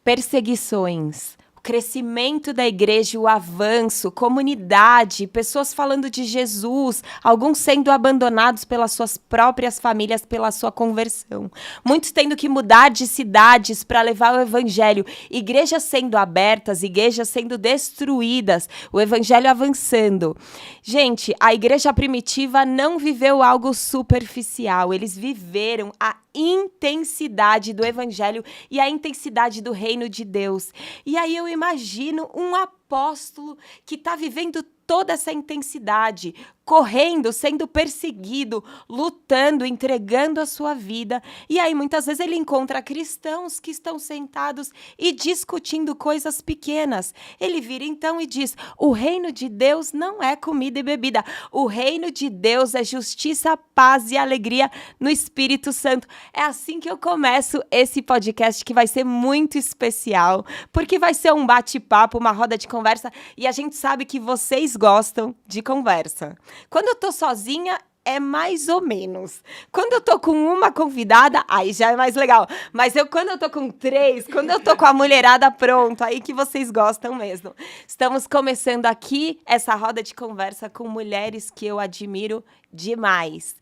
perseguições, o crescimento da igreja, o avanço, comunidade, pessoas falando de Jesus, alguns sendo abandonados pelas suas próprias famílias pela sua conversão, muitos tendo que mudar de cidades para levar o evangelho, igrejas sendo abertas, igrejas sendo destruídas, o evangelho avançando. Gente, a igreja primitiva não viveu algo superficial, eles viveram a intensidade do evangelho e a intensidade do reino de Deus. E aí eu imagino um apóstolo que está vivendo toda essa intensidade, correndo, sendo perseguido, lutando, entregando a sua vida. E aí, muitas vezes, ele encontra cristãos que estão sentados e discutindo coisas pequenas. Ele vira, então, e diz, o reino de Deus não é comida e bebida. O reino de Deus é justiça, paz e alegria no Espírito Santo. É assim que eu começo esse podcast, que vai ser muito especial, porque vai ser um bate-papo, uma roda de conversa, e a gente sabe que vocês gostam de conversa. Quando eu tô sozinha, é mais ou menos. Quando eu tô com uma convidada, aí já é mais legal. Mas quando eu tô com 3, quando eu tô com a mulherada pronta, aí que vocês gostam mesmo. Estamos começando aqui essa roda de conversa com mulheres que eu admiro demais.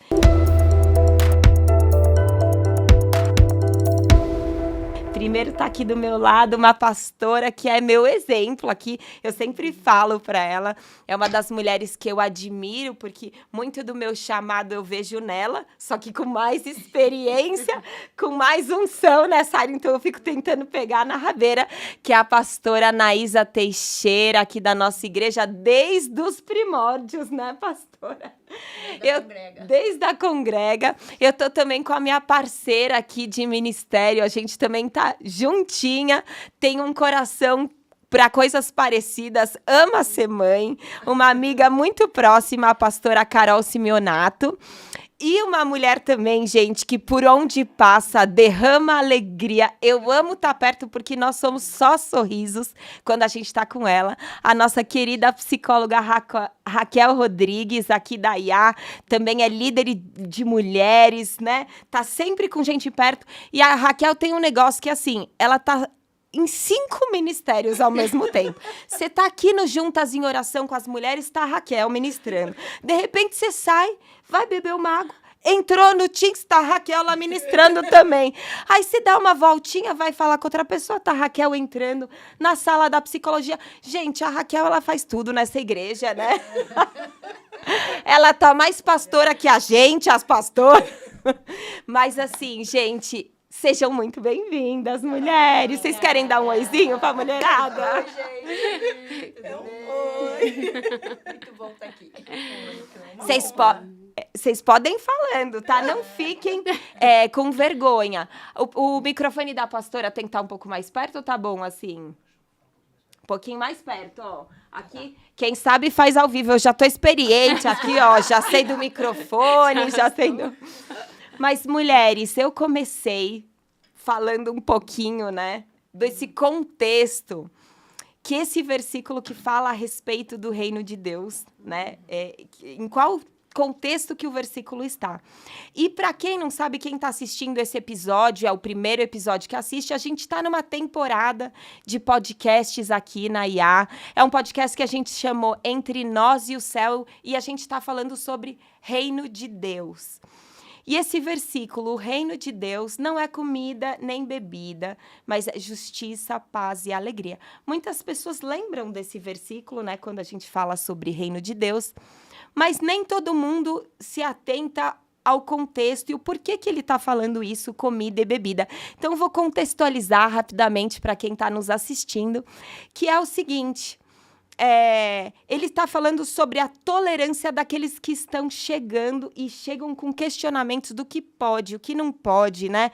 Primeiro tá aqui do meu lado uma pastora que é meu exemplo aqui, eu sempre falo para ela, é uma das mulheres que eu admiro, porque muito do meu chamado eu vejo nela, só que com mais experiência, com mais unção nessa área, então eu fico tentando pegar na rabeira, que é a pastora Anaísa Teixeira, aqui da nossa igreja, desde os primórdios, né, pastora? Desde a congrega. Eu tô também com a minha parceira aqui de ministério, a gente também tá juntinha, tem um coração para coisas parecidas, ama ser mãe, uma amiga muito próxima, a pastora Carol Simeonato. E uma mulher também, gente, que por onde passa derrama alegria. Eu amo estar perto porque nós somos só sorrisos quando a gente está com ela. A nossa querida psicóloga Raquel Rodrigues, aqui da IA, também é líder de mulheres, né? Tá sempre com gente perto. E a Raquel tem um negócio que, assim, ela tá em 5 ministérios ao mesmo tempo. Você tá aqui no Juntas em Oração com as mulheres, tá a Raquel ministrando. De repente você sai, vai beber uma água, entrou no Teams, tá a Raquel lá ministrando também. Aí você dá uma voltinha, vai falar com outra pessoa, tá a Raquel entrando na sala da psicologia. Gente, a Raquel, ela faz tudo nessa igreja, né? Ela tá mais pastora que a gente, as pastoras. Mas assim, gente, sejam muito bem-vindas, mulheres. Vocês querem dar um oizinho pra mulherada? Oi, gente. Oi. Muito bom estar aqui. Vocês podem ir falando, tá? Não fiquem com vergonha. O microfone da pastora tem que estar um pouco mais perto ou tá bom assim? Um pouquinho mais perto, ó. Aqui, quem sabe faz ao vivo. Eu já tô experiente aqui, ó. Já sei do microfone, já sei do... Mas, mulheres, eu comecei falando um pouquinho, né, desse contexto, que esse versículo que fala a respeito do reino de Deus, né, em qual contexto que o versículo está. E para quem não sabe, quem está assistindo esse episódio, é o primeiro episódio que assiste, a gente está numa temporada de podcasts aqui na IA. É um podcast que a gente chamou Entre Nós e o Céu, e a gente está falando sobre reino de Deus. E esse versículo, o reino de Deus, não é comida nem bebida, mas é justiça, paz e alegria. Muitas pessoas lembram desse versículo, né, quando a gente fala sobre reino de Deus, mas nem todo mundo se atenta ao contexto e o porquê que ele está falando isso, comida e bebida. Então, eu vou contextualizar rapidamente para quem está nos assistindo, que é o seguinte... ele está falando sobre a tolerância daqueles que estão chegando e chegam com questionamentos do que pode, o que não pode, né?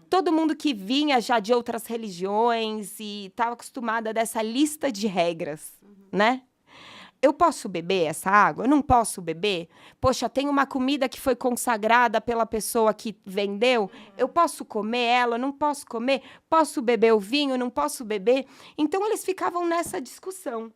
Todo mundo que vinha já de outras religiões e estava acostumada dessa lista de regras, né? Eu posso beber essa água? Eu não posso beber? Poxa, tem uma comida que foi consagrada pela pessoa que vendeu? Eu posso comer ela? Não posso comer? Posso beber o vinho? Não posso beber? Então, eles ficavam nessa discussão.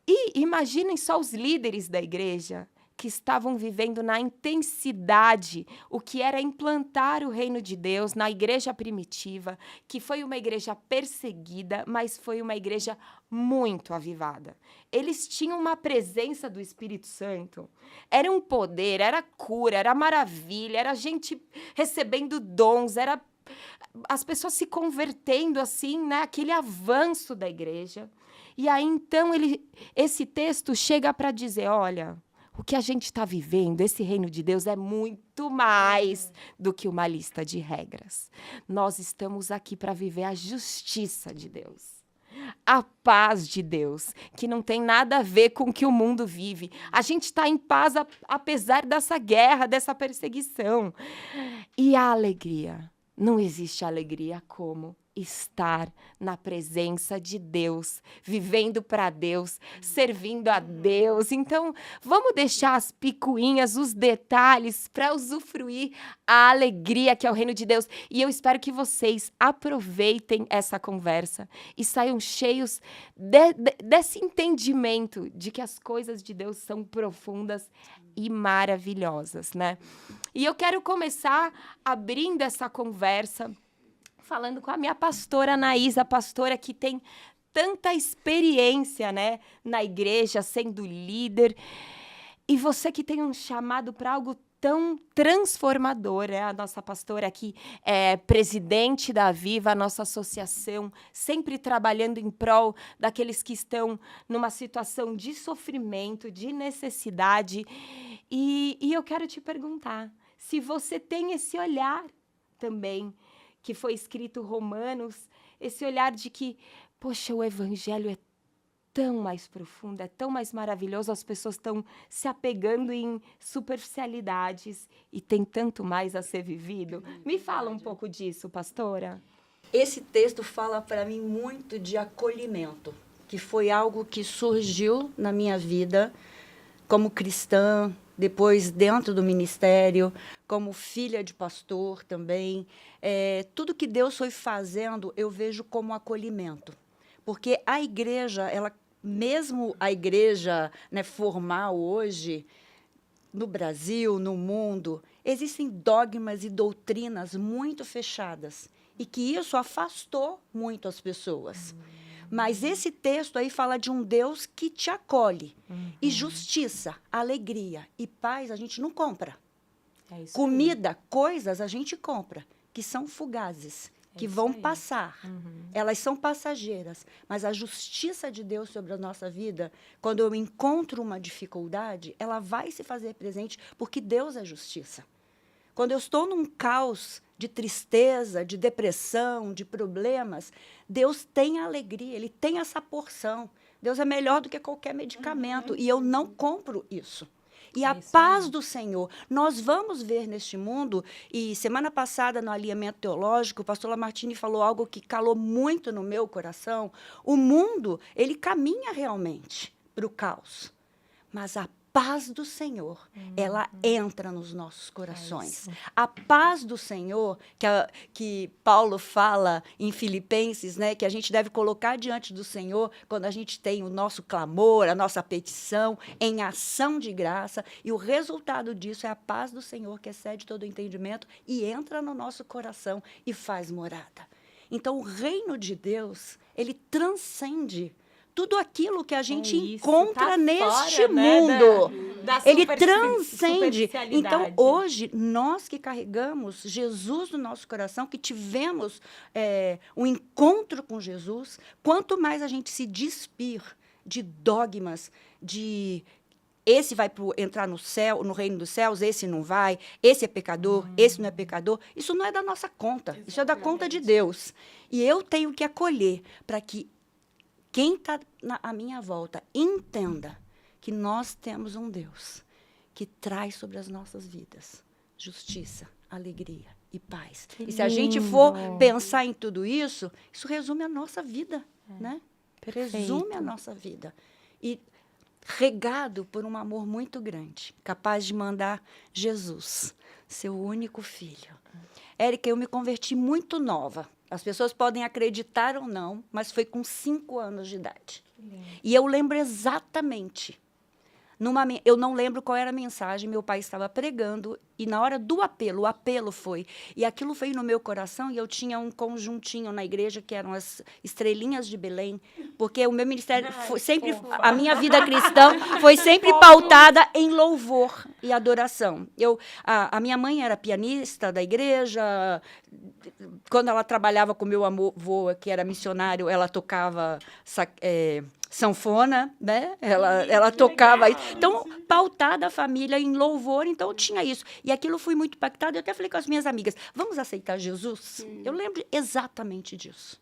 E imaginem só os líderes da igreja que estavam vivendo na intensidade o que era implantar o reino de Deus na igreja primitiva, que foi uma igreja perseguida, mas foi uma igreja muito avivada. Eles tinham uma presença do Espírito Santo. Era um poder, era cura, era maravilha, era gente recebendo dons, era as pessoas se convertendo assim, né? Aquele avanço da igreja. E aí, então, esse texto chega para dizer, olha, o que a gente está vivendo, esse reino de Deus, é muito mais do que uma lista de regras. Nós estamos aqui para viver a justiça de Deus. A paz de Deus, que não tem nada a ver com o que o mundo vive. A gente está em paz apesar dessa guerra, dessa perseguição. E a alegria. Não existe alegria como estar na presença de Deus, vivendo para Deus, servindo a Deus. Então, vamos deixar as picuinhas, os detalhes para usufruir a alegria que é o reino de Deus. E eu espero que vocês aproveitem essa conversa e saiam cheios desse entendimento de que as coisas de Deus são profundas e maravilhosas, né? E eu quero começar abrindo essa conversa falando com a minha pastora Anaís, a pastora que tem tanta experiência, né, na igreja, sendo líder. E você que tem um chamado para algo tão transformador, né? A nossa pastora aqui é presidente da Viva, a nossa associação, sempre trabalhando em prol daqueles que estão numa situação de sofrimento, de necessidade. E eu quero te perguntar se você tem esse olhar também, que foi escrito Romanos, esse olhar de que, poxa, o evangelho é tão mais profundo, é tão mais maravilhoso, as pessoas estão se apegando em superficialidades e tem tanto mais a ser vivido. Me fala um pouco disso, pastora. Esse texto fala para mim muito de acolhimento, que foi algo que surgiu na minha vida como cristã, depois dentro do ministério, como filha de pastor também. Tudo que Deus foi fazendo, eu vejo como acolhimento. Porque a igreja, mesmo a igreja, né, formal hoje, no Brasil, no mundo, existem dogmas e doutrinas muito fechadas. E que isso afastou muito as pessoas. Mas esse texto aí fala de um Deus que te acolhe. E justiça, alegria e paz a gente não compra. Comida, coisas a gente compra, que são fugazes, que vão passar. Elas são passageiras. Mas a justiça de Deus sobre a nossa vida, quando eu encontro uma dificuldade, ela vai se fazer presente, porque Deus é justiça. Quando eu estou num caos de tristeza, de depressão, de problemas, Deus tem alegria, Ele tem essa porção. Deus é melhor do que qualquer medicamento, e eu não compro isso. E a paz do Senhor, nós vamos ver neste mundo, e semana passada, no Alinhamento Teológico, o pastor Lamartine falou algo que calou muito no meu coração. O mundo, ele caminha realmente para o caos, mas a paz do Senhor, ela entra nos nossos corações. A paz do Senhor, que Paulo fala em Filipenses, né, que a gente deve colocar diante do Senhor quando a gente tem o nosso clamor, a nossa petição em ação de graça, e o resultado disso é a paz do Senhor, que excede todo o entendimento e entra no nosso coração e faz morada. Então, o reino de Deus, ele transcende tudo aquilo que a gente encontra neste mundo. Ele transcende. Então, hoje, nós que carregamos Jesus no nosso coração, que tivemos um encontro com Jesus, quanto mais a gente se despir de dogmas, de esse vai entrar no céu, no reino dos céus, esse não vai, esse é pecador, esse não é pecador, isso não é da nossa conta, isso é da conta de Deus. E eu tenho que acolher para que quem está à minha volta entenda que nós temos um Deus que traz sobre as nossas vidas justiça, alegria e paz. E se a gente for pensar em tudo isso, isso resume a nossa vida, né? Resume a nossa vida. E regado por um amor muito grande, capaz de mandar Jesus, seu único filho. Érica, eu me converti muito nova. As pessoas podem acreditar ou não, mas foi com 5 anos de idade. E eu lembro exatamente, Eu não lembro qual era a mensagem, meu pai estava pregando, e na hora do apelo, o apelo foi. E aquilo veio no meu coração, e eu tinha um conjuntinho na igreja, que eram as estrelinhas de Belém, porque o meu ministério foi sempre, a minha vida cristã foi sempre pautada em louvor e adoração. A minha mãe era pianista da igreja. Quando ela trabalhava com meu avô, que era missionário, ela tocava sanfona, né? Ela tocava isso. Então, pautada a família em louvor, então eu tinha isso. E aquilo fui muito impactada. Eu até falei com as minhas amigas, vamos aceitar Jesus? Eu lembro exatamente disso.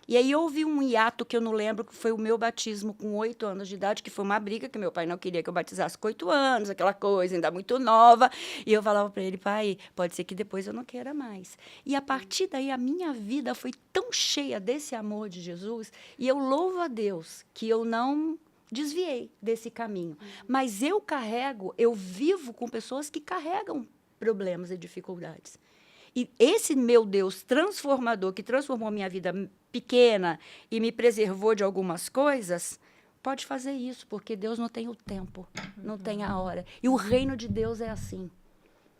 E aí houve um hiato que eu não lembro, que foi o meu batismo com 8 anos de idade, que foi uma briga, que meu pai não queria que eu batizasse com 8 anos, aquela coisa ainda muito nova. E eu falava para ele, pai, pode ser que depois eu não queira mais. E a partir daí a minha vida foi tão cheia desse amor de Jesus, e eu louvo a Deus que eu não desviei desse caminho. Mas eu vivo com pessoas que carregam problemas e dificuldades. E esse meu Deus transformador, que transformou a minha vida pequena e me preservou de algumas coisas, pode fazer isso, porque Deus não tem o tempo, não tem a hora. E o reino de Deus é assim.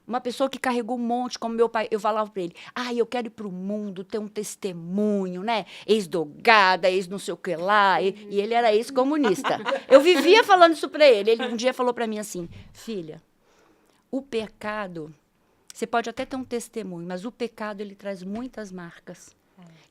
Uma pessoa que carregou um monte, como meu pai, eu falava para ele, eu quero ir para o mundo, ter um testemunho, né? Ex-drogada, ex-não sei o que lá. E ele era ex-comunista. Eu vivia falando isso para ele. Ele um dia falou para mim assim, filha, o pecado... Você pode até ter um testemunho, mas o pecado ele traz muitas marcas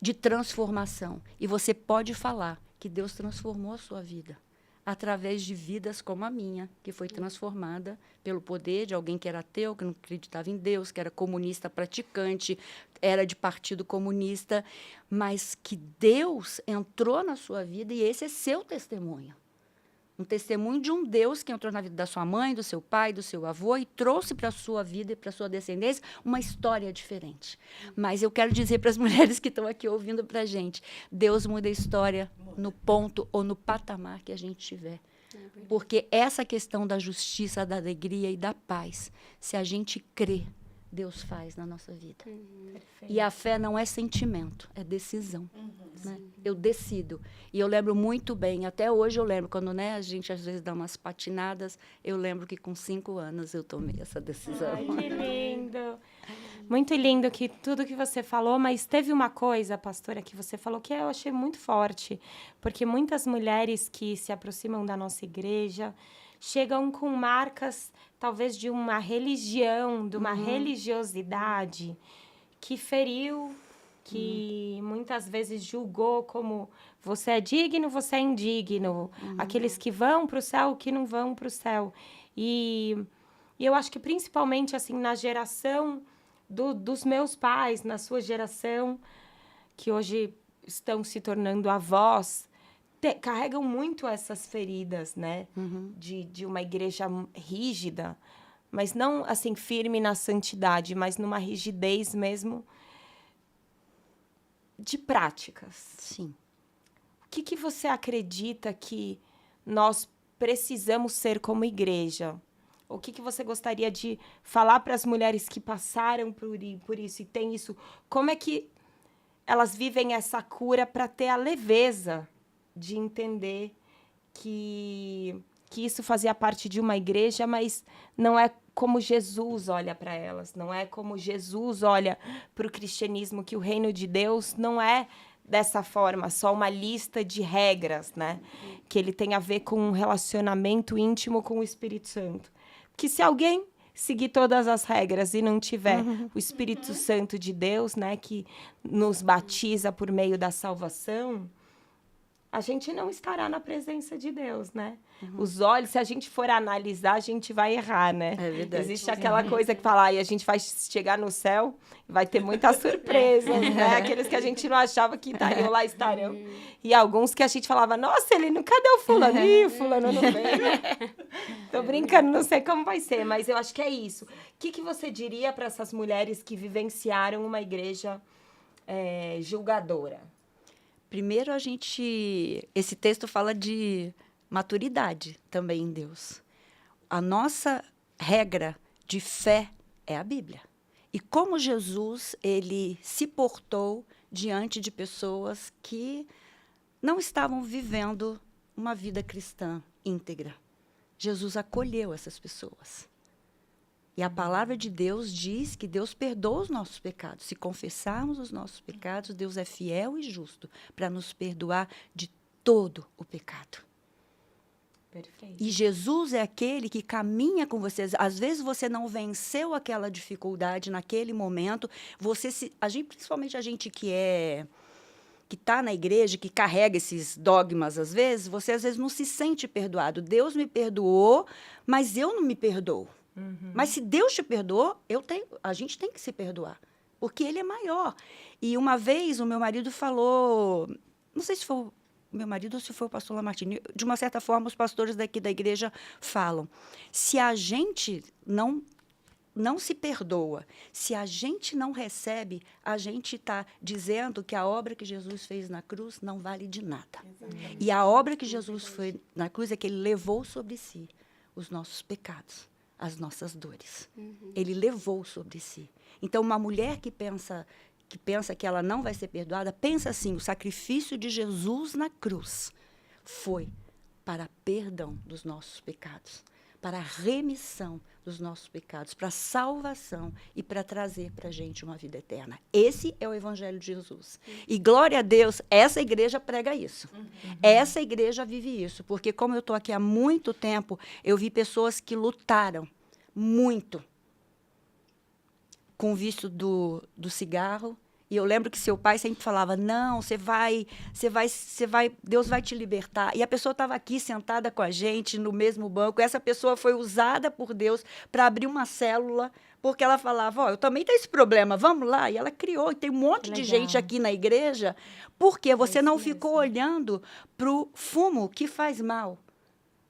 de transformação. E você pode falar que Deus transformou a sua vida através de vidas como a minha, que foi transformada pelo poder de alguém que era ateu, que não acreditava em Deus, que era comunista praticante, era de partido comunista, mas que Deus entrou na sua vida e esse é seu testemunho. Um testemunho de um Deus que entrou na vida da sua mãe, do seu pai, do seu avô e trouxe para a sua vida e para a sua descendência uma história diferente. Mas eu quero dizer para as mulheres que estão aqui ouvindo para a gente, Deus muda a história no ponto ou no patamar que a gente estiver. Porque essa questão da justiça, da alegria e da paz, se a gente crê, Deus faz na nossa vida. E a fé não é sentimento, é decisão. Né? Eu decido. E eu lembro muito bem, até hoje eu lembro, quando a gente às vezes dá umas patinadas, eu lembro que com 5 anos eu tomei essa decisão. Ai, que lindo. Muito lindo que tudo que você falou, mas teve uma coisa, pastora, que você falou que eu achei muito forte, porque muitas mulheres que se aproximam da nossa igreja chegam com marcas, talvez, de uma religião, de uma religiosidade que feriu, que muitas vezes julgou como você é digno, você é indigno. Aqueles que vão para o céu, que não vão para o céu. E eu acho que, principalmente, assim, na geração dos meus pais, na sua geração, que hoje estão se tornando avós, carregam muito essas feridas, né? De uma igreja rígida, mas não, assim, firme na santidade, mas numa rigidez mesmo de práticas. Sim. O que você acredita que nós precisamos ser como igreja? O que você gostaria de falar para as mulheres que passaram por isso e têm isso? Como é que elas vivem essa cura para ter a leveza de entender que isso fazia parte de uma igreja, mas não é como Jesus olha para elas, não é como Jesus olha para o cristianismo, que o reino de Deus não é dessa forma, só uma lista de regras, né? Que ele tem a ver com um relacionamento íntimo com o Espírito Santo. Porque se alguém seguir todas as regras e não tiver o Espírito Santo de Deus, né, que nos batiza por meio da salvação, a gente não estará na presença de Deus, né? Os olhos, se a gente for analisar, a gente vai errar, né? É verdade. Existe aquela coisa que fala, e a gente vai chegar no céu e vai ter muitas surpresas, né? Aqueles que a gente não achava que estariam lá, estarão. E alguns que a gente falava, nossa, cadê o fulano? Ih, o fulano não veio. Tô brincando, não sei como vai ser, mas eu acho que é isso. O que você diria para essas mulheres que vivenciaram uma igreja julgadora? Primeiro, esse texto fala de maturidade também em Deus. A nossa regra de fé é a Bíblia. E como Jesus, ele se portou diante de pessoas que não estavam vivendo uma vida cristã íntegra. Jesus acolheu essas pessoas. E a palavra de Deus diz que Deus perdoa os nossos pecados. Se confessarmos os nossos pecados, Deus é fiel e justo para nos perdoar de todo o pecado. Perfeito. E Jesus é aquele que caminha com vocês. Às vezes você não venceu aquela dificuldade naquele momento. Principalmente a gente que está na igreja, que carrega esses dogmas, às vezes não se sente perdoado. Deus me perdoou, mas eu não me perdoo. Mas se Deus te perdoou, a gente tem que se perdoar, porque Ele é maior. E uma vez o meu marido falou, não sei se foi o meu marido ou se foi o pastor Lamartine, de uma certa forma os pastores daqui da igreja falam, se a gente não se perdoa, se a gente não recebe, a gente está dizendo que a obra que Jesus fez na cruz não vale de nada. Exatamente. E a obra que Jesus fez na cruz é que Ele levou sobre si os nossos pecados, as nossas dores. Ele levou sobre si. Então, uma mulher que pensa que ela não vai ser perdoada, pensa assim, o sacrifício de Jesus na cruz foi para perdão dos nossos pecados, para a remissão dos nossos pecados, para a salvação e para trazer para a gente uma vida eterna. Esse é o Evangelho de Jesus. E glória a Deus, essa igreja prega isso. Essa igreja vive isso, porque como eu estou aqui há muito tempo, eu vi pessoas que lutaram muito com o vício do cigarro. E eu lembro que seu pai sempre falava, não, Deus vai te libertar. E a pessoa estava aqui sentada com a gente no mesmo banco. Essa pessoa foi usada por Deus para abrir uma célula, porque ela falava, eu também tenho esse problema, vamos lá. E ela criou, e tem um monte de gente aqui na igreja, porque você não ficou olhando para o fumo que faz mal.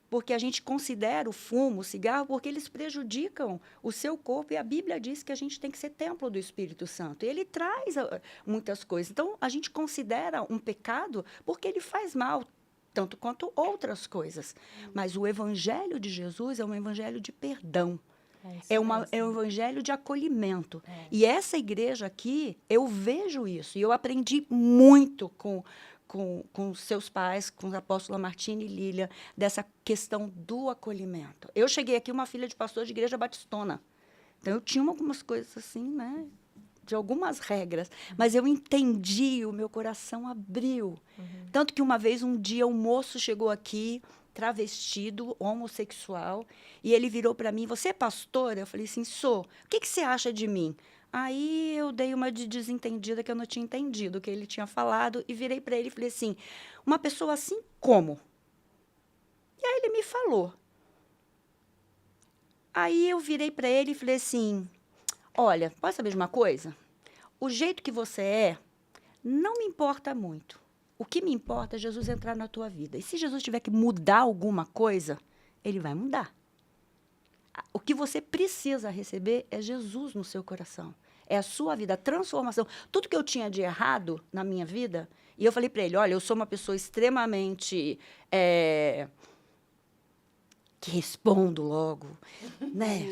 Porque a gente considera o fumo, o cigarro, porque eles prejudicam o seu corpo. E a Bíblia diz que a gente tem que ser templo do Espírito Santo. E ele traz muitas coisas. Então, a gente considera um pecado porque ele faz mal, tanto quanto outras coisas. Mas o Evangelho de Jesus é um evangelho de perdão. É um evangelho de acolhimento. E essa igreja aqui, eu vejo isso. E eu aprendi muito com seus pais, com o apóstolo Lamartine e Lília, dessa questão do acolhimento. Eu cheguei aqui uma filha de pastor de igreja batistona. Então, eu tinha algumas coisas assim, né? De algumas regras. Mas eu entendi, o meu coração abriu. Tanto que um dia, um moço chegou aqui, travestido, homossexual, e ele virou para mim, você é pastora? Eu falei assim, sou. O que você acha de mim? Aí eu dei uma de desentendida, que eu não tinha entendido o que ele tinha falado, e virei para ele e falei assim, uma pessoa assim como? E aí ele me falou. Aí eu virei para ele e falei assim, olha, pode saber de uma coisa? O jeito que você é, não me importa muito. O que me importa é Jesus entrar na tua vida. E se Jesus tiver que mudar alguma coisa, ele vai mudar. O que você precisa receber é Jesus no seu coração. É a sua vida, a transformação. Tudo que eu tinha de errado na minha vida, e eu falei para ele, olha, eu sou uma pessoa extremamente... que respondo logo, né?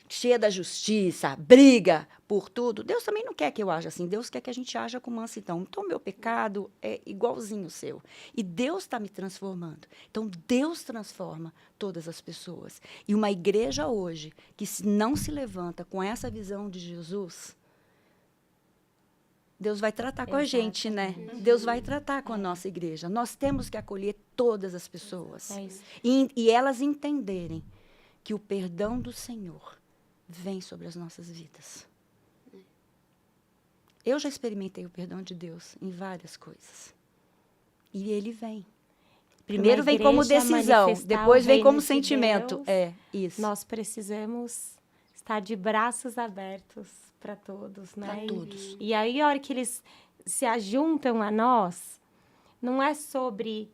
Cheia da justiça, briga por tudo. Deus também não quer que eu haja assim. Deus quer que a gente haja com mansidão. Então, o meu pecado é igualzinho o seu. E Deus está me transformando. Então, Deus transforma todas as pessoas. E uma igreja hoje que não se levanta com essa visão de Jesus, Deus vai tratar com a gente, né? Deus vai tratar com a nossa igreja. Nós temos que acolher todas as pessoas. E elas entenderem que o perdão do Senhor vem sobre as nossas vidas. Eu já experimentei o perdão de Deus em várias coisas. E ele vem. Primeiro vem como decisão, depois vem como sentimento. Isso. Nós precisamos estar de braços abertos para todos, né? Para todos. E aí, a hora que eles se ajuntam a nós, não é sobre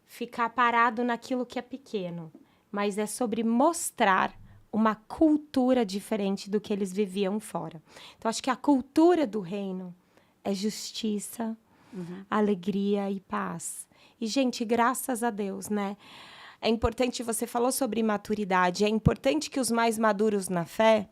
ficar parado naquilo que é pequeno, mas é sobre mostrar uma cultura diferente do que eles viviam fora. Então, acho que a cultura do reino é justiça, alegria e paz. E, gente, graças a Deus, né? É importante, você falou sobre maturidade, é importante que os mais maduros na fé,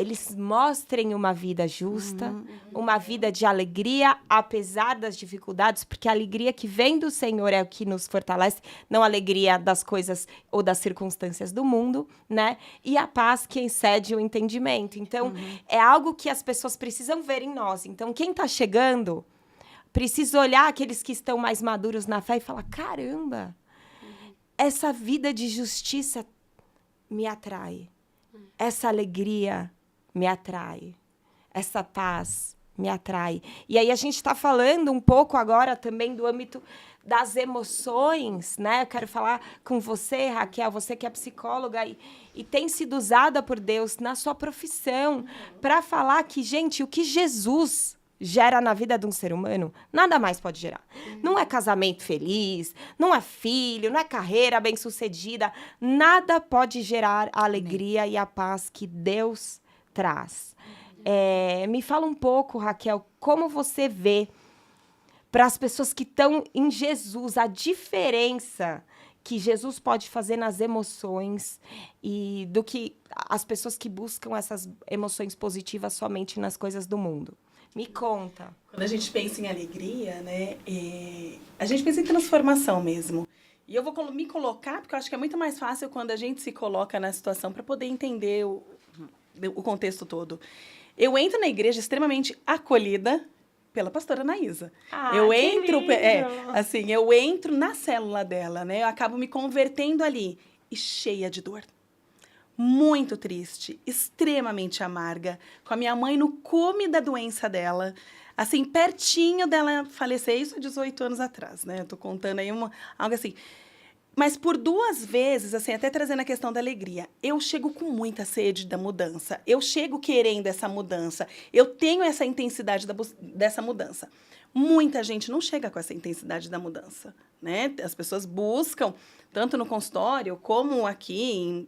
eles mostrem uma vida justa, uma vida de alegria, apesar das dificuldades, porque a alegria que vem do Senhor é o que nos fortalece, não a alegria das coisas ou das circunstâncias do mundo, né? E a paz que excede o entendimento. Então, é algo que as pessoas precisam ver em nós. Então, quem está chegando precisa olhar aqueles que estão mais maduros na fé e falar, caramba, essa vida de justiça me atrai. Essa alegria me atrai. Essa paz me atrai. E aí a gente está falando um pouco agora também do âmbito das emoções, né? Eu quero falar com você, Raquel, você que é psicóloga e tem sido usada por Deus na sua profissão para falar que, gente, o que Jesus gera na vida de um ser humano, nada mais pode gerar. Não é casamento feliz, não é filho, não é carreira bem-sucedida. Nada pode gerar a alegria e a paz que Deus traz. Me fala um pouco, Raquel, como você vê para as pessoas que estão em Jesus, a diferença que Jesus pode fazer nas emoções e do que as pessoas que buscam essas emoções positivas somente nas coisas do mundo. Me conta. Quando a gente pensa em alegria, né, a gente pensa em transformação mesmo. E eu vou me colocar, porque eu acho que é muito mais fácil quando a gente se coloca na situação para poder entender o contexto todo. Eu entro na igreja extremamente acolhida pela pastora Anaísa. Eu entro na célula dela, né? Eu acabo me convertendo ali e cheia de dor. Muito triste, extremamente amarga, com a minha mãe no cume da doença dela, assim, pertinho dela falecer, isso há 18 anos atrás, né? Eu tô contando aí algo assim. Mas por 2 vezes, assim, até trazendo a questão da alegria, eu chego com muita sede da mudança, eu chego querendo essa mudança, eu tenho essa intensidade dessa mudança. Muita gente não chega com essa intensidade da mudança, né? As pessoas buscam, tanto no consultório como aqui,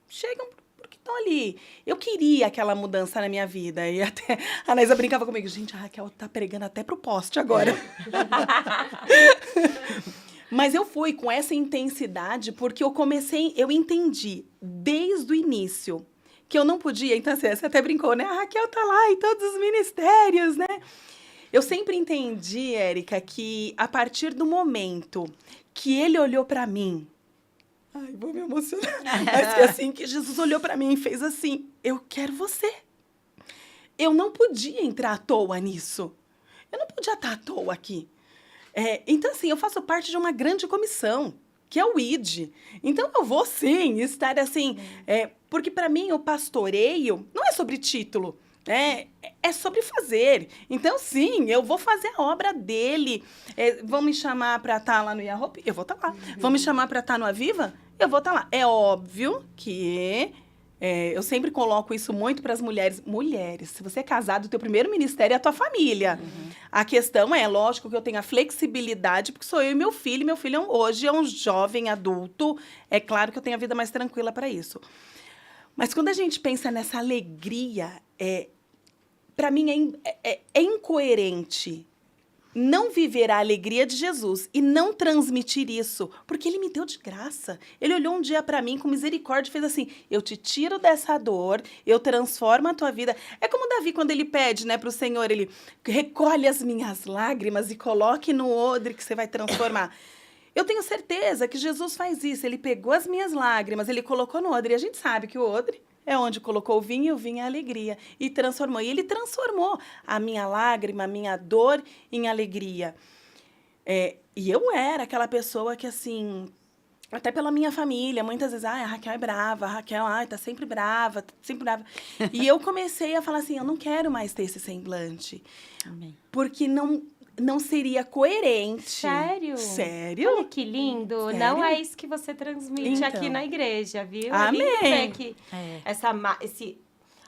chegam porque estão ali. Eu queria aquela mudança na minha vida. E até a Anaísa brincava comigo. Gente, a Raquel tá pregando até pro poste agora. Mas eu fui com essa intensidade porque eu entendi desde o início que eu não podia. Então, assim, você até brincou, né? A Raquel tá lá em todos os ministérios, né? Eu sempre entendi, Érica, que a partir do momento que ele olhou para mim, ai, vou me emocionar. Mas que assim que Jesus olhou para mim e fez assim, eu quero você. Eu não podia entrar à toa nisso. Eu não podia estar à toa aqui. Então, assim, eu faço parte de uma grande comissão, que é o ID. Então, eu vou, sim, estar assim... porque, para mim, o pastoreio não é sobre título, é sobre fazer. Então, sim, eu vou fazer a obra dele. Vão me chamar para estar lá no Iarrope? Eu vou estar lá. Vão me chamar para estar no Aviva? Eu vou estar lá. É óbvio que eu sempre coloco isso muito para as mulheres. Mulheres, se você é casado, o teu primeiro ministério é a tua família. A questão lógico que eu tenho a flexibilidade, porque sou eu e meu filho. Meu filho hoje é um jovem adulto. É claro que eu tenho a vida mais tranquila para isso. Mas quando a gente pensa nessa alegria, para mim é incoerente não viver a alegria de Jesus e não transmitir isso, porque ele me deu de graça. Ele olhou um dia para mim com misericórdia e fez assim, eu te tiro dessa dor, eu transformo a tua vida. É como Davi, quando ele pede, né, para o Senhor, ele recolhe as minhas lágrimas e coloque no odre que você vai transformar. Eu tenho certeza que Jesus faz isso. Ele pegou as minhas lágrimas, ele colocou no odre. E a gente sabe que o odre é onde colocou o vinho e o vinho é a alegria. E transformou. E ele transformou a minha lágrima, a minha dor em alegria. E eu era aquela pessoa que, assim, até pela minha família, muitas vezes, a Raquel é brava, a Raquel, tá sempre brava, sempre brava. E eu comecei a falar assim, eu não quero mais ter esse semblante. Amém. Porque não seria coerente. Sério? Sério? Olha que lindo. Sério? Não é isso que você transmite Então. aqui na igreja, viu? Amém. É lindo ver que esse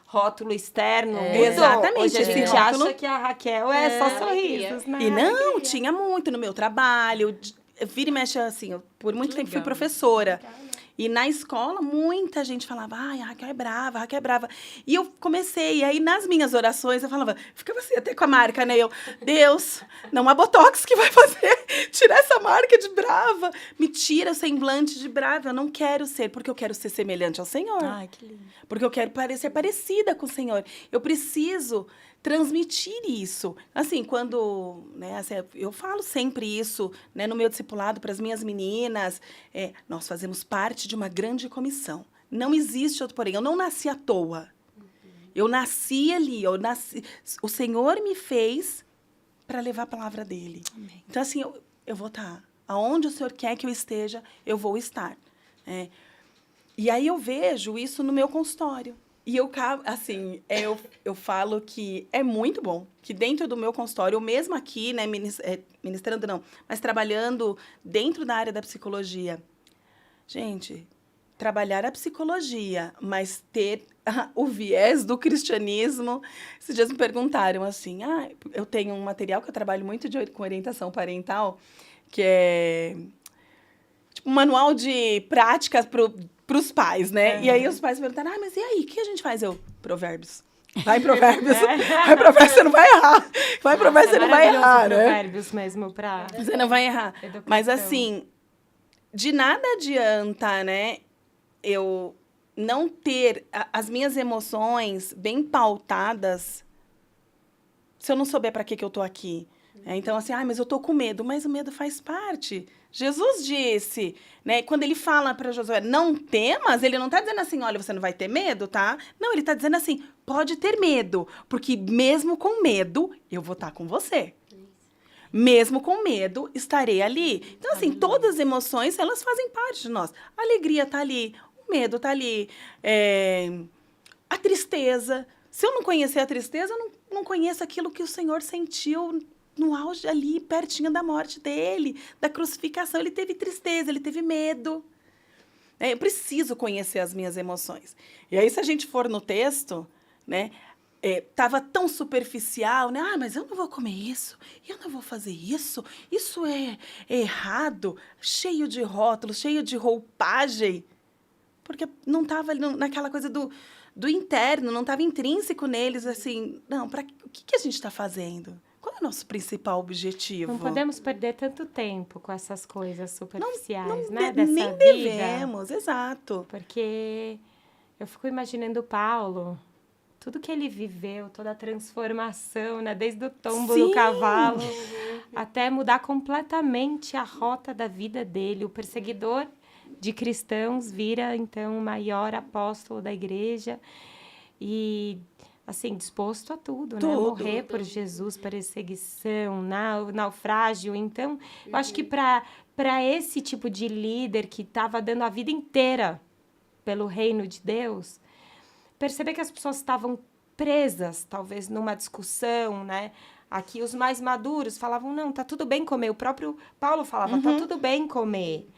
rótulo externo mudou. Exatamente, Hoje a esse gente rótulo. acha que a Raquel é só sorrisos, né? E não, tinha muito no meu trabalho. Vira e mexe, assim, eu, por muito tempo fui professora. E na escola, muita gente falava, ai, a Raquel é brava, a Raquel é brava. E eu comecei, e aí nas minhas orações, eu falava, ficava assim, até com a marca, né? Eu, Deus, não há botox que vai fazer tirar essa marca de brava. Me tira o semblante de brava, eu não quero ser, porque eu quero ser semelhante ao Senhor. Ai, que lindo. Porque eu quero ser parecida com o Senhor. Eu preciso transmitir isso. Assim, quando, né, assim, eu falo sempre isso, né, no meu discipulado para as minhas meninas, nós fazemos parte de uma grande comissão. Não existe outro porém. Eu não nasci à toa. Eu nasci ali, o Senhor me fez para levar a palavra dele. Amém. Então, assim, eu vou estar. Aonde o Senhor quer que eu esteja, eu vou estar. E aí eu vejo isso no meu consultório. E eu falo que é muito bom que dentro do meu consultório, ou mesmo aqui, né, ministrando não, mas trabalhando dentro da área da psicologia. Gente, trabalhar a psicologia, mas ter o viés do cristianismo. Esses dias me perguntaram assim, eu tenho um material que eu trabalho muito com orientação parental, que é tipo um manual de práticas para os pais, né? E aí os pais perguntaram, mas e aí, o que a gente faz? Provérbios. Vai Provérbios. Vai Provérbios, você não vai errar. Vai Provérbios, você não vai errar, né? Provérbios mesmo para Você não vai errar. educação. Mas assim, de nada adianta, né, eu não ter as minhas emoções bem pautadas se eu não souber para que eu tô aqui. Então, assim, mas eu tô com medo. Mas o medo faz parte. Jesus disse, né? Quando ele fala para Josué, não temas, ele não está dizendo assim, olha, você não vai ter medo, tá? Não, ele está dizendo assim, pode ter medo, porque mesmo com medo, eu vou estar com você. Mesmo com medo, estarei ali. Então, assim, todas as emoções, elas fazem parte de nós. A alegria está ali, o medo está ali, a tristeza. Se eu não conhecer a tristeza, eu não conheço aquilo que o Senhor sentiu no auge ali, pertinho da morte dele, da crucificação. Ele teve tristeza, ele teve medo. Eu preciso conhecer as minhas emoções. E aí, se a gente for no texto, né, tava tão superficial, né? Mas eu não vou comer isso, eu não vou fazer isso é errado, cheio de rótulos, cheio de roupagem. Porque não estava ali naquela coisa do interno, não estava intrínseco neles, assim, não, o que a gente está fazendo? Qual é o nosso principal objetivo? Não podemos perder tanto tempo com essas coisas superficiais, não né? Dessa nem vida. devemos, exato. Porque eu fico imaginando o Paulo, tudo que ele viveu, toda a transformação, né? Desde o tombo do cavalo até mudar completamente a rota da vida dele. O perseguidor de cristãos vira, então, o maior apóstolo da igreja e, assim, disposto a tudo, né? Morrer por Jesus, perseguição, naufrágio. Então, eu acho que para esse tipo de líder que estava dando a vida inteira pelo reino de Deus, perceber que as pessoas estavam presas, talvez, numa discussão, né? Aqui, os mais maduros falavam, não, tá tudo bem comer. O próprio Paulo falava, tá tudo bem comer.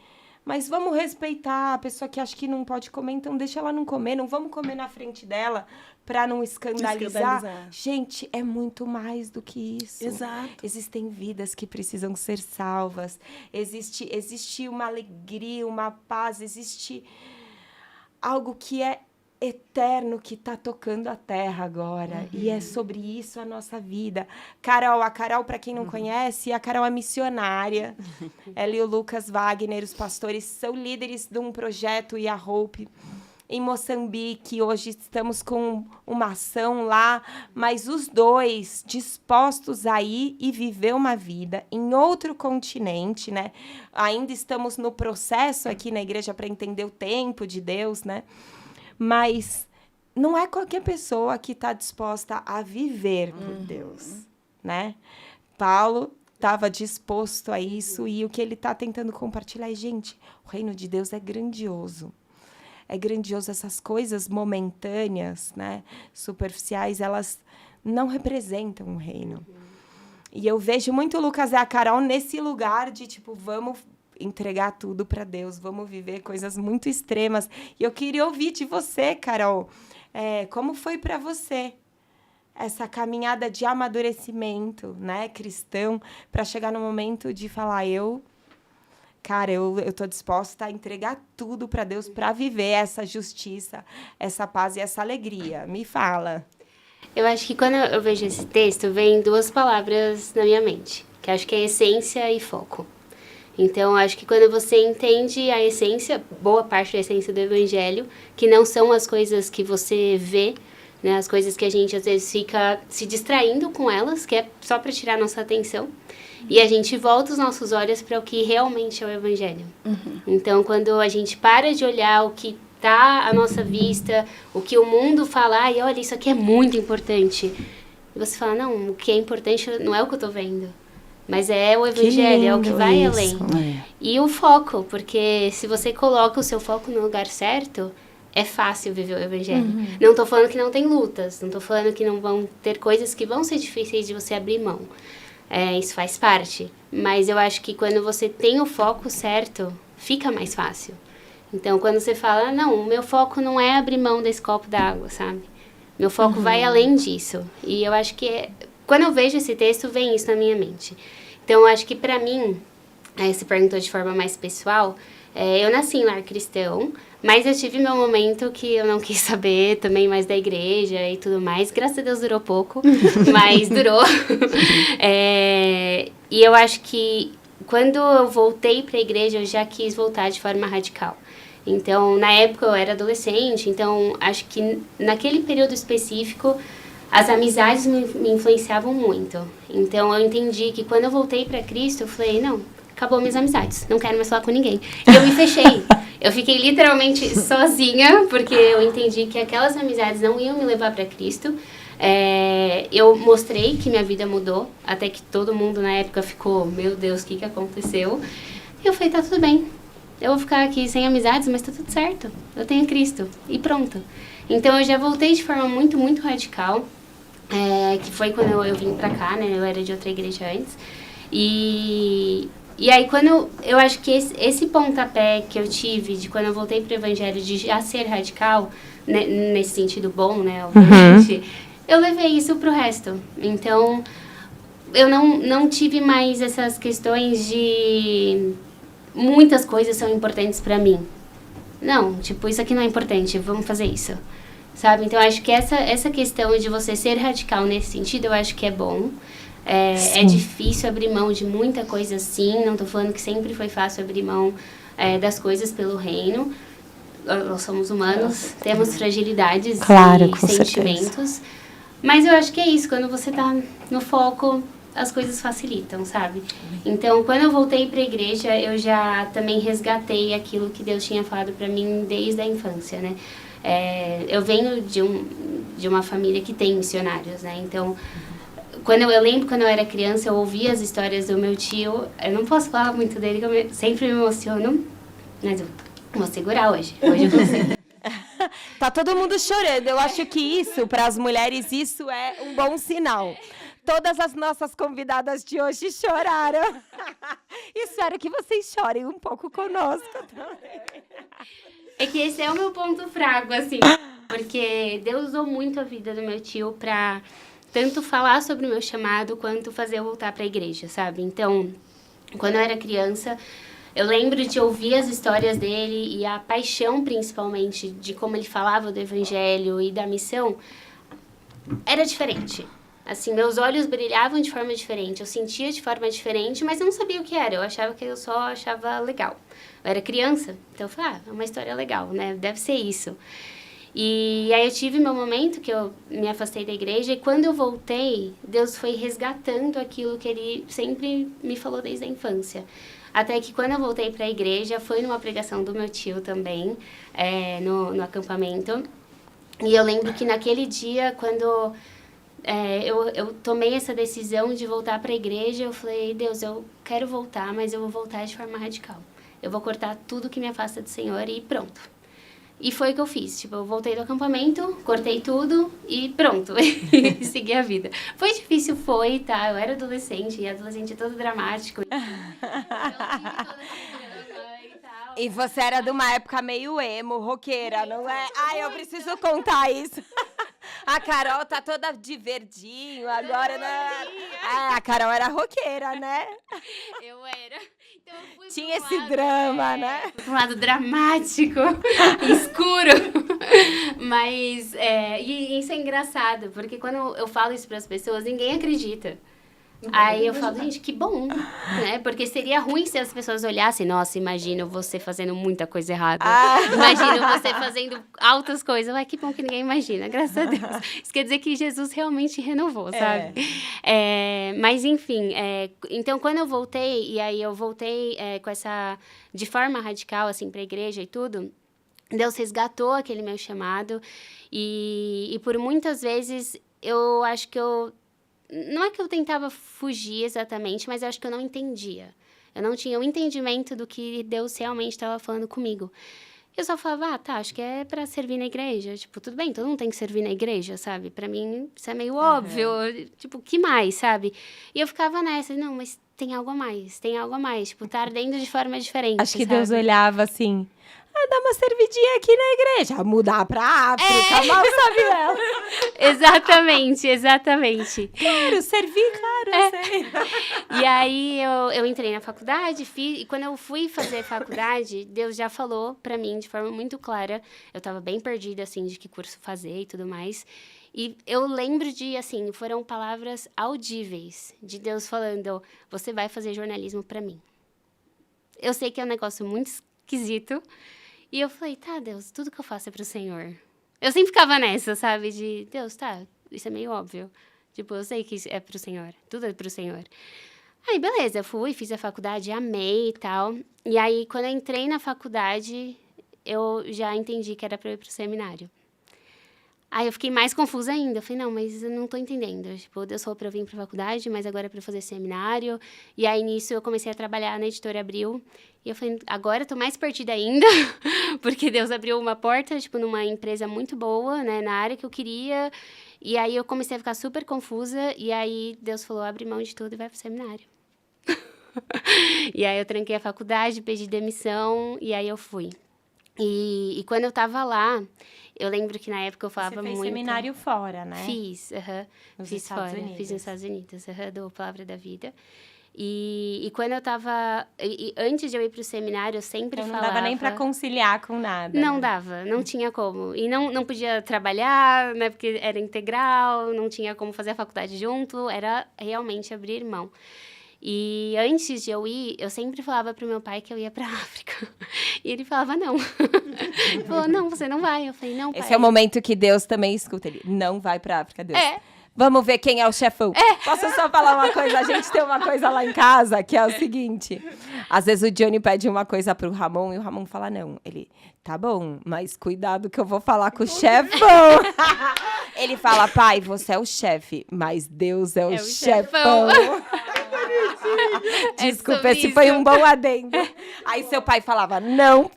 Mas vamos respeitar a pessoa que acha que não pode comer, então deixa ela não comer, não vamos comer na frente dela para não escandalizar. Gente, é muito mais do que isso. Exato. Existem vidas que precisam ser salvas, existe uma alegria, uma paz, existe algo que é eterno que está tocando a terra agora. E é sobre isso a nossa vida. A Carol, para quem não conhece, a Carol é missionária. Ela e o Lucas Wagner, os pastores, são líderes de um projeto e a Hope em Moçambique. Hoje estamos com uma ação lá, mas os dois dispostos a ir e viver uma vida em outro continente, né? Ainda estamos no processo aqui na igreja para entender o tempo de Deus, né? Mas não é qualquer pessoa que está disposta a viver por Deus, né? Paulo estava disposto a isso e o que ele está tentando compartilhar é, gente, o reino de Deus é grandioso. É grandioso, essas coisas momentâneas, né? Superficiais, elas não representam o reino. E eu vejo muito o Lucas e a Carol nesse lugar de, tipo, vamos entregar tudo para Deus, vamos viver coisas muito extremas. E eu queria ouvir de você, Carol, como foi para você essa caminhada de amadurecimento, né, cristão, para chegar no momento de falar, eu cara, eu tô disposta a entregar tudo para Deus para viver essa justiça, essa paz e essa alegria. Me fala. Eu acho que quando eu vejo esse texto, vem duas palavras na minha mente, que acho que é essência e foco. Então, acho que quando você entende a essência, boa parte da essência do Evangelho, que não são as coisas que você vê, né, as coisas que a gente às vezes fica se distraindo com elas, que é só para tirar nossa atenção, e a gente volta os nossos olhos para o que realmente é o Evangelho. Então, quando a gente para de olhar o que está à nossa vista, o que o mundo fala, ai, olha, isso aqui é muito importante. E você fala, não, o que é importante não é o que eu estou vendo, mas é o Evangelho, é o que vai isso. além. E o foco, porque se você coloca o seu foco no lugar certo, é fácil viver o Evangelho. Não estou falando que não tem lutas, não estou falando que não vão ter coisas que vão ser difíceis de você abrir mão. Isso faz parte. Mas eu acho que quando você tem o foco certo, fica mais fácil. Então, quando você fala, não, o meu foco não é abrir mão desse copo d'água, sabe? Meu foco vai além disso. E eu acho que, quando eu vejo esse texto, vem isso na minha mente. Então, eu acho que para mim, você perguntou de forma mais pessoal, eu nasci em lar cristão, mas eu tive meu momento que eu não quis saber também mais da igreja e tudo mais. Graças a Deus durou pouco, mas durou. E eu acho que quando eu voltei para a igreja, eu já quis voltar de forma radical. Então, na época eu era adolescente, então acho que naquele período específico, as amizades me influenciavam muito. Então, eu entendi que quando eu voltei para Cristo, eu falei, não, acabou minhas amizades, não quero mais falar com ninguém. E eu me fechei. Eu fiquei literalmente sozinha, porque eu entendi que aquelas amizades não iam me levar para Cristo. Eu mostrei que minha vida mudou, até que todo mundo na época ficou, meu Deus, o que aconteceu? E eu falei, tá tudo bem. Eu vou ficar aqui sem amizades, mas tá tudo certo. Eu tenho Cristo. E pronto. Então, eu já voltei de forma muito, muito radical. Que foi quando eu vim pra cá, né? Eu era de outra igreja antes. E aí, quando eu acho que esse pontapé que eu tive de quando eu voltei pro Evangelho, de já ser radical, né, nesse sentido bom, né? Obviamente, eu levei isso pro resto. Então, eu não tive mais essas questões de muitas coisas são importantes pra mim. Não, tipo, isso aqui não é importante, vamos fazer isso. Sabe? Então, eu acho que essa questão de você ser radical nesse sentido, eu acho que é bom. É difícil abrir mão de muita coisa, sim. Não tô falando que sempre foi fácil abrir mão das coisas pelo reino. Nós somos humanos, temos fragilidades e sentimentos. Certeza. Mas eu acho que é isso, quando você tá no foco, as coisas facilitam, sabe? Então, quando eu voltei para a igreja, eu já também resgatei aquilo que Deus tinha falado para mim desde a infância, né? Eu venho de uma família que tem missionários, né? Então, eu lembro quando eu era criança, eu ouvia as histórias do meu tio. Eu não posso falar muito dele, que eu sempre me emociono, mas eu vou segurar hoje. Hoje eu consigo. Tá todo mundo chorando. Eu acho que isso, para as mulheres, isso é um bom sinal. Todas as nossas convidadas de hoje choraram. Espero que vocês chorem um pouco conosco também. É que esse é o meu ponto fraco, assim. Porque Deus usou muito a vida do meu tio pra tanto falar sobre o meu chamado, quanto fazer eu voltar pra igreja, sabe? Então, quando eu era criança, eu lembro de ouvir as histórias dele e a paixão, principalmente, de como ele falava do evangelho e da missão, era diferente. Assim, meus olhos brilhavam de forma diferente, eu sentia de forma diferente, mas eu não sabia o que era, eu só achava legal. Eu era criança, então eu falei, é uma história legal, né? Deve ser isso. E aí eu tive meu momento que eu me afastei da igreja, e quando eu voltei, Deus foi resgatando aquilo que Ele sempre me falou desde a infância. Até que quando eu voltei para a igreja, foi numa pregação do meu tio também, no acampamento. E eu lembro que naquele dia, quando eu tomei essa decisão de voltar para a igreja, eu falei, Deus, eu quero voltar, mas eu vou voltar de forma radical. Eu vou cortar tudo que me afasta do Senhor e pronto. E foi o que eu fiz. Tipo, eu voltei do acampamento, cortei tudo e pronto. E segui a vida. Foi difícil, foi, tá? Eu era adolescente, e adolescente é todo dramático. Então, eu tive toda essa drama e tal. E você era de uma época meio emo, roqueira, não é? Ai, eu preciso contar isso. A Carol tá toda de verdinho agora, né? A Carol era roqueira, né? Eu era. Então eu fui Tinha pro esse lado, drama, né? Pro lado dramático, escuro. Mas, e isso é engraçado, porque quando eu falo isso para as pessoas, ninguém acredita. Aí eu falo, gente, que bom, né? Porque seria ruim se as pessoas olhassem, nossa, imagino você fazendo muita coisa errada. Imagino você fazendo altas coisas. Ué, que bom que ninguém imagina, graças a Deus. Isso quer dizer que Jesus realmente renovou, sabe? Mas, enfim, então quando eu voltei, e aí eu voltei com essa, de forma radical, assim, para a igreja e tudo, Deus resgatou aquele meu chamado. E por muitas vezes, eu acho que não é que eu tentava fugir exatamente, mas eu acho que eu não entendia. Eu não tinha o entendimento do que Deus realmente estava falando comigo. Eu só falava, tá, acho que é pra servir na igreja. Tipo, tudo bem, todo mundo tem que servir na igreja, sabe? Pra mim, isso é meio óbvio. Tipo, que mais, sabe? E eu ficava nessa, não, mas tem algo a mais, tem algo a mais. Tipo, tá ardendo de forma diferente, Acho que sabe? Deus olhava assim, dá uma servidinha aqui na igreja, mudar pra África, mal sabe ela. Exatamente. Quero servir, claro, eu sei. E aí eu entrei na faculdade, e quando eu fui fazer faculdade, Deus já falou pra mim de forma muito clara. Eu tava bem perdida, assim, de que curso fazer e tudo mais. E eu lembro de, assim, foram palavras audíveis de Deus falando, você vai fazer jornalismo pra mim. Eu sei que é um negócio muito esquisito. E eu falei, tá, Deus, tudo que eu faço é pro Senhor. Eu sempre ficava nessa, sabe? De, Deus, tá, isso é meio óbvio. Tipo, eu sei que isso é pro Senhor. Tudo é pro Senhor. Aí, beleza, eu fui, fiz a faculdade, amei e tal. E aí, quando eu entrei na faculdade, eu já entendi que era pra eu ir pro seminário. Aí eu fiquei mais confusa ainda. Eu falei, não, mas eu não tô entendendo. Tipo, Deus falou pra eu vir pra faculdade, mas agora é pra eu fazer seminário. E aí, nisso, eu comecei a trabalhar na Editora Abril. E eu falei, agora eu tô mais perdida ainda, porque Deus abriu uma porta, tipo, numa empresa muito boa, né, na área que eu queria. E aí eu comecei a ficar super confusa. E aí Deus falou, abre mão de tudo e vai pro seminário. E aí eu tranquei a faculdade, pedi demissão, e aí eu fui. E quando eu tava lá, eu lembro que na época eu falava Você fez muito... seminário fora, né? Fiz, Nos fiz Estados fora, Unidos. fiz nos Estados Unidos, do Palavra da Vida. E quando eu tava... antes de eu ir pro seminário, eu sempre Então não falava... dava nem pra conciliar com nada. Não né? dava, não tinha como. E não podia trabalhar, né, porque era integral, não tinha como fazer a faculdade junto, era realmente abrir mão. E antes de eu ir, eu sempre falava pro meu pai que eu ia pra África. E ele falava, não. Ele falou, não, você não vai. Eu falei, não, pai. Esse é o momento que Deus também escuta ele. Não vai pra África, Deus. Vamos ver quem é o chefão. Posso só falar uma coisa? A gente tem uma coisa lá em casa, que é o seguinte. Às vezes o Johnny pede uma coisa pro Ramon e o Ramon fala não. Ele, tá bom, mas cuidado que eu vou falar com o chefão. Ele fala, pai, você é o chefe, mas Deus é o chefão. Desculpa, esse foi um bom adendo. Aí seu pai falava, não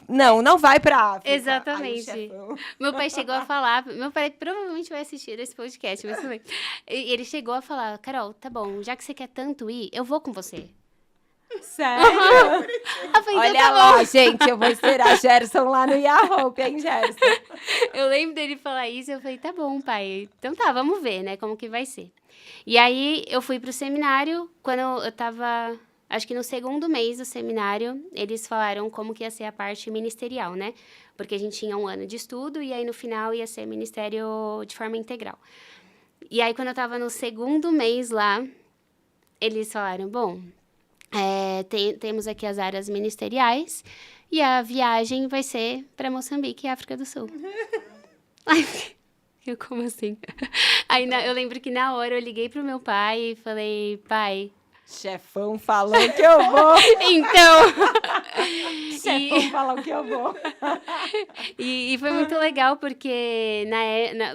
vai pra África. Exatamente. Aí o chefão... Meu pai chegou a falar, meu pai provavelmente vai assistir esse podcast, mas tudo bem. E ele chegou a falar, Carol, tá bom, já que você quer tanto ir, eu vou com você. Sério? Eu falei, Olha então tá lá, bom. gente, eu vou esperar Gerson lá no Yahoo, hein, Gerson? Eu lembro dele falar isso, eu falei, tá bom, pai. Então tá, vamos ver, né, como que vai ser. E aí, eu fui pro seminário, quando eu tava, acho que no segundo mês do seminário, eles falaram como que ia ser a parte ministerial, né? Porque a gente tinha um ano de estudo e aí no final ia ser ministério de forma integral. E aí, quando eu tava no segundo mês lá, eles falaram, bom, temos aqui as áreas ministeriais e a viagem vai ser para Moçambique e África do Sul. Ai, eu, como assim? Aí eu lembro que na hora eu liguei pro meu pai e falei, pai... Chefão falou que eu vou. Então... Chefão falou que eu vou. E foi muito legal, porque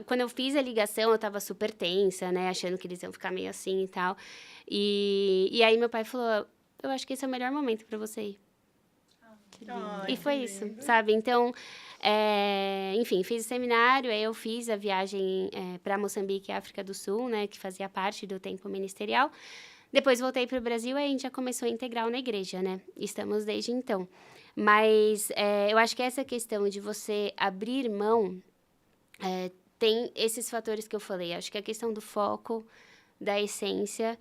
quando eu fiz a ligação, eu tava super tensa, né? Achando que eles iam ficar meio assim e tal. E aí meu pai falou, eu acho que esse é o melhor momento para você ir. E foi isso, sabe? Então, enfim, fiz o seminário, aí eu fiz a viagem para Moçambique e África do Sul, né? Que fazia parte do tempo ministerial. Depois voltei para o Brasil e a gente já começou a integral na igreja, né? Estamos desde então. Mas eu acho que essa questão de você abrir mão tem esses fatores que eu falei. Acho que a questão do foco, da essência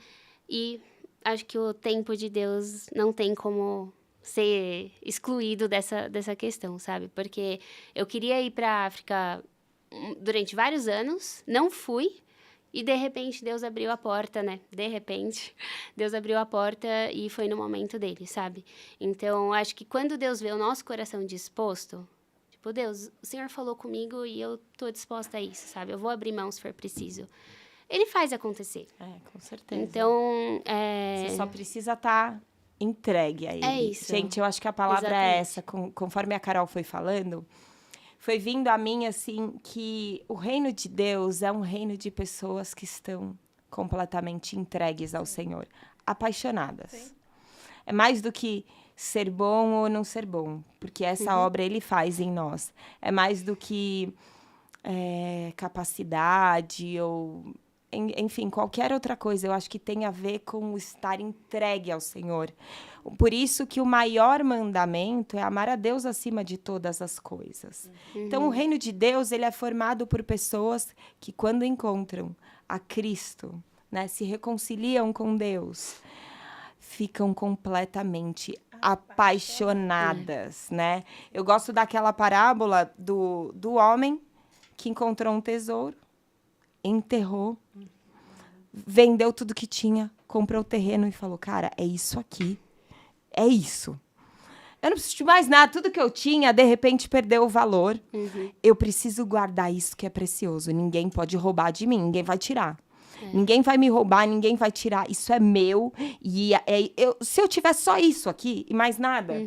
e acho que o tempo de Deus não tem como ser excluído dessa questão, sabe? Porque eu queria ir para a África durante vários anos, não fui, e de repente Deus abriu a porta, né? De repente, Deus abriu a porta e foi no momento dele, sabe? Então, acho que quando Deus vê o nosso coração disposto, tipo, Deus, o Senhor falou comigo e eu tô disposta a isso, sabe? Eu vou abrir mão se for preciso. Ele faz acontecer. Com certeza. Então, Você só precisa estar entregue a ele. É isso. Gente, eu acho que a palavra é Exatamente. essa. Conforme a Carol foi falando, foi vindo a mim, assim, que o reino de Deus é um reino de pessoas que estão completamente entregues ao Senhor. Apaixonadas. Sim. É mais do que ser bom ou não ser bom. Porque essa obra ele faz em nós. É mais do que capacidade ou... Enfim, qualquer outra coisa, eu acho que tem a ver com o estar entregue ao Senhor. Por isso que o maior mandamento é amar a Deus acima de todas as coisas. Então, o reino de Deus, ele é formado por pessoas que, quando encontram a Cristo, né, se reconciliam com Deus, ficam completamente apaixonadas, né? Eu gosto daquela parábola do homem que encontrou um tesouro, enterrou, vendeu tudo que tinha, comprou o terreno e falou, cara, é isso aqui, é isso. Eu não preciso de mais nada, tudo que eu tinha, de repente, perdeu o valor. Eu preciso guardar isso que é precioso. Ninguém pode roubar de mim, ninguém vai tirar. Ninguém vai me roubar, ninguém vai tirar. Isso é meu. E se eu tiver só isso aqui e mais nada,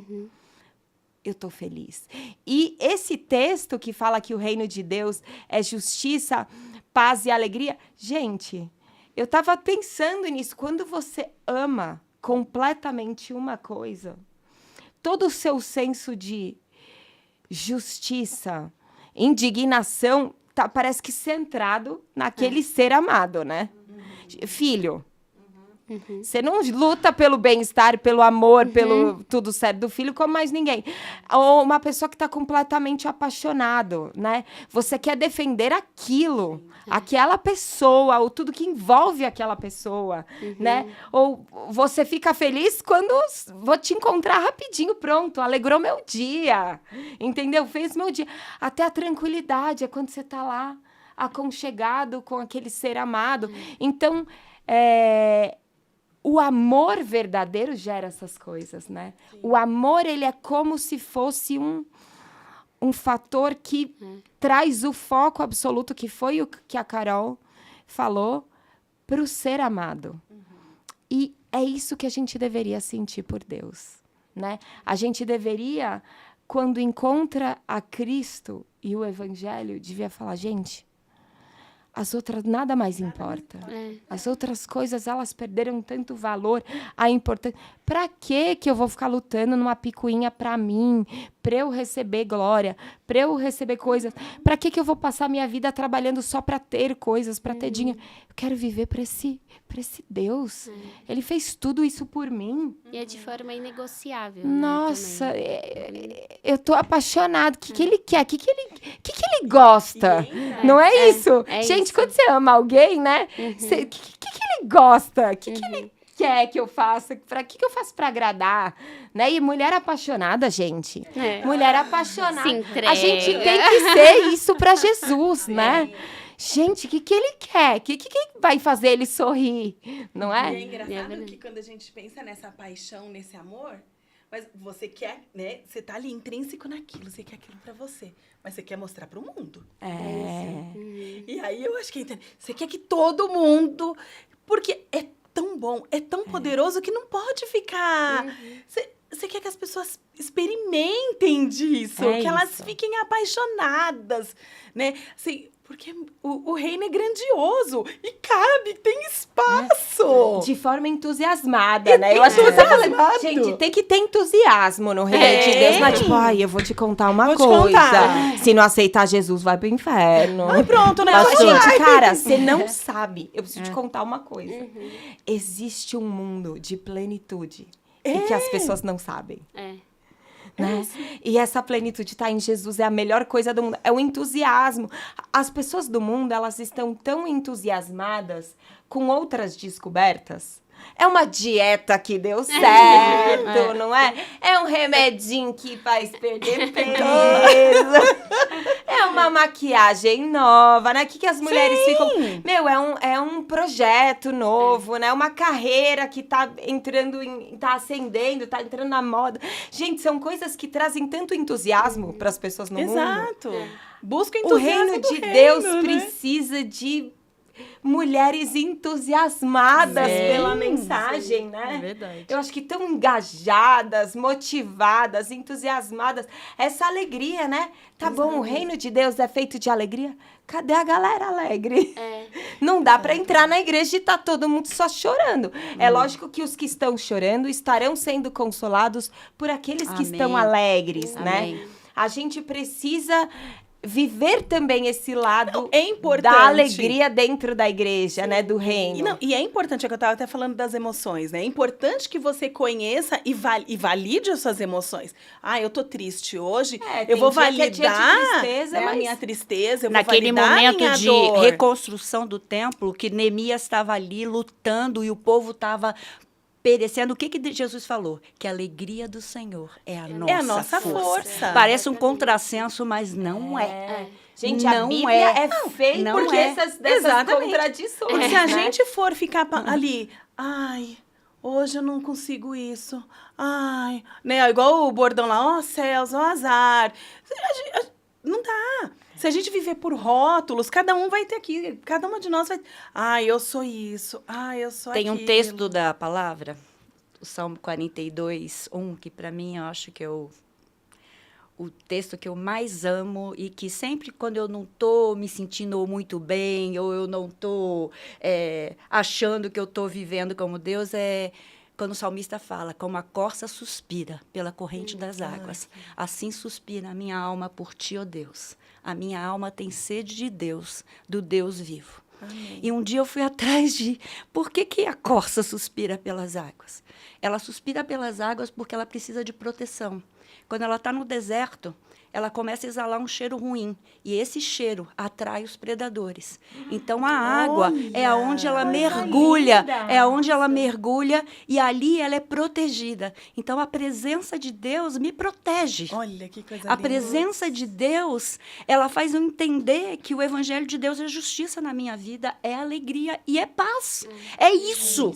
eu tô feliz. E esse texto que fala que o reino de Deus é justiça, paz e alegria. Gente, eu tava pensando nisso. Quando você ama completamente uma coisa, todo o seu senso de justiça, indignação, parece que centrado naquele ser amado, né? Filho. Você não luta pelo bem-estar, pelo amor, pelo tudo certo do filho, como mais ninguém. Ou uma pessoa que está completamente apaixonado, né? Você quer defender aquilo, aquela pessoa, ou tudo que envolve aquela pessoa, né? Ou você fica feliz quando vou te encontrar rapidinho, pronto, alegrou meu dia, entendeu? Fez meu dia. Até a tranquilidade é quando você está lá, aconchegado com aquele ser amado. Então, o amor verdadeiro gera essas coisas, né? Sim. O amor, ele é como se fosse um fator que traz o foco absoluto, que foi o que a Carol falou, para o ser amado. E é isso que a gente deveria sentir por Deus, né? A gente deveria, quando encontra a Cristo e o Evangelho, devia falar, gente... As outras, nada mais importa. As outras coisas, elas perderam tanto valor, a importância. Pra que eu vou ficar lutando numa picuinha pra mim, pra eu receber glória, pra eu receber coisas? Pra que eu vou passar minha vida trabalhando só pra ter coisas, pra ter dinheiro? Eu quero viver pra esse Deus. Ele fez tudo isso por mim. E é de forma inegociável. Nossa, eu tô apaixonado. O que ele quer? O que ele gosta? Não é isso? Gente, isso. quando você ama alguém, né? O que ele gosta? O que ele quer que eu faça? Para que eu faço para agradar? Né? E mulher apaixonada, gente. Mulher apaixonada. Se entrega. A gente tem que ser isso para Jesus, né? Gente, o que ele quer? O que vai fazer ele sorrir? Não é? E é engraçado que quando a gente pensa nessa paixão, nesse amor, mas você quer, né? Você tá ali intrínseco naquilo, você quer aquilo pra você, mas você quer mostrar pro mundo. E aí eu acho que você quer que todo mundo, porque é tão bom, é tão poderoso que não pode ficar. Você quer que as pessoas experimentem disso, que elas fiquem apaixonadas, né? Assim, porque o reino é grandioso e cabe, tem espaço. De forma entusiasmada, né? Eu acho que você falando, gente, tem que ter entusiasmo no reino de Deus. Não é tipo, ai, eu vou te contar uma coisa. Se não aceitar Jesus, vai pro inferno. Ai, pronto, né? Mas, gente, cara, você não sabe. Eu preciso te contar uma coisa. Existe um mundo de plenitude e que as pessoas não sabem. Né? E essa plenitude tá em Jesus, é a melhor coisa do mundo, é o entusiasmo. As pessoas do mundo, elas estão tão entusiasmadas com outras descobertas, É uma dieta que deu certo, não é? É um remedinho que faz perder peso. É uma maquiagem nova, né? Que as mulheres ficam... Meu, é um projeto novo, né? Uma carreira que tá tá ascendendo, tá entrando na moda. Gente, são coisas que trazem tanto entusiasmo para as pessoas no mundo. Exato. Busca O entusiasmo reino do de reino, Deus né? precisa de mulheres entusiasmadas pela mensagem, né? É verdade. Eu acho que tão engajadas, motivadas, entusiasmadas. Essa alegria, né? Tá bom, o reino de Deus é feito de alegria? Cadê a galera alegre? Não dá pra entrar na igreja e tá todo mundo só chorando. É lógico que os que estão chorando estarão sendo consolados por aqueles que Amém. estão alegres, Amém. né? A gente precisa viver também esse lado É importante. da alegria dentro da igreja, né? Do reino. E é importante, é que eu estava até falando das emoções, né? É importante que você conheça e valide as suas emoções. Ah, eu tô triste hoje, eu tem vou dia que é dia de validar tristeza, né, a mas- minha tristeza, eu Naquele vou validar a momento minha de dor. reconstrução do templo, que Neemias estava ali lutando e o povo estava perecendo. O que Jesus falou? Que a alegria do Senhor é a nossa, É a nossa força. Parece um contrassenso, mas não é. Gente, a Não Bíblia é. é feita Não porque é. dessas Exatamente. contradições. Porque se a né? gente for ficar ali, ai, hoje eu não consigo isso, ai, né? Igual o bordão lá, ó céus, ó azar. Não dá. Se a gente viver por rótulos, cada um vai ter aqui, cada uma de nós vai. Ai, eu sou isso, ai, eu sou Tem um aquilo. texto da palavra, o Salmo 42, 1, que para mim eu acho que é o texto que eu mais amo e que sempre quando eu não estou me sentindo muito bem ou eu não estou achando que eu estou vivendo como Deus, é quando o salmista fala, como a corça suspira pela corrente das águas, assim suspira a minha alma por ti, ó Deus. A minha alma tem sede de Deus, do Deus vivo. Amém. E um dia eu fui atrás de por que a corça suspira pelas águas. Ela suspira pelas águas porque ela precisa de proteção. Quando ela está no deserto, ela começa a exalar um cheiro ruim. E esse cheiro atrai os predadores. Então, a água é aonde ela mergulha. É aonde ela mergulha e ali ela é protegida. Então, a presença de Deus me protege. Olha que coisa A linda. presença de Deus, ela faz eu entender que o Evangelho de Deus é justiça na minha vida, é alegria e é paz. É isso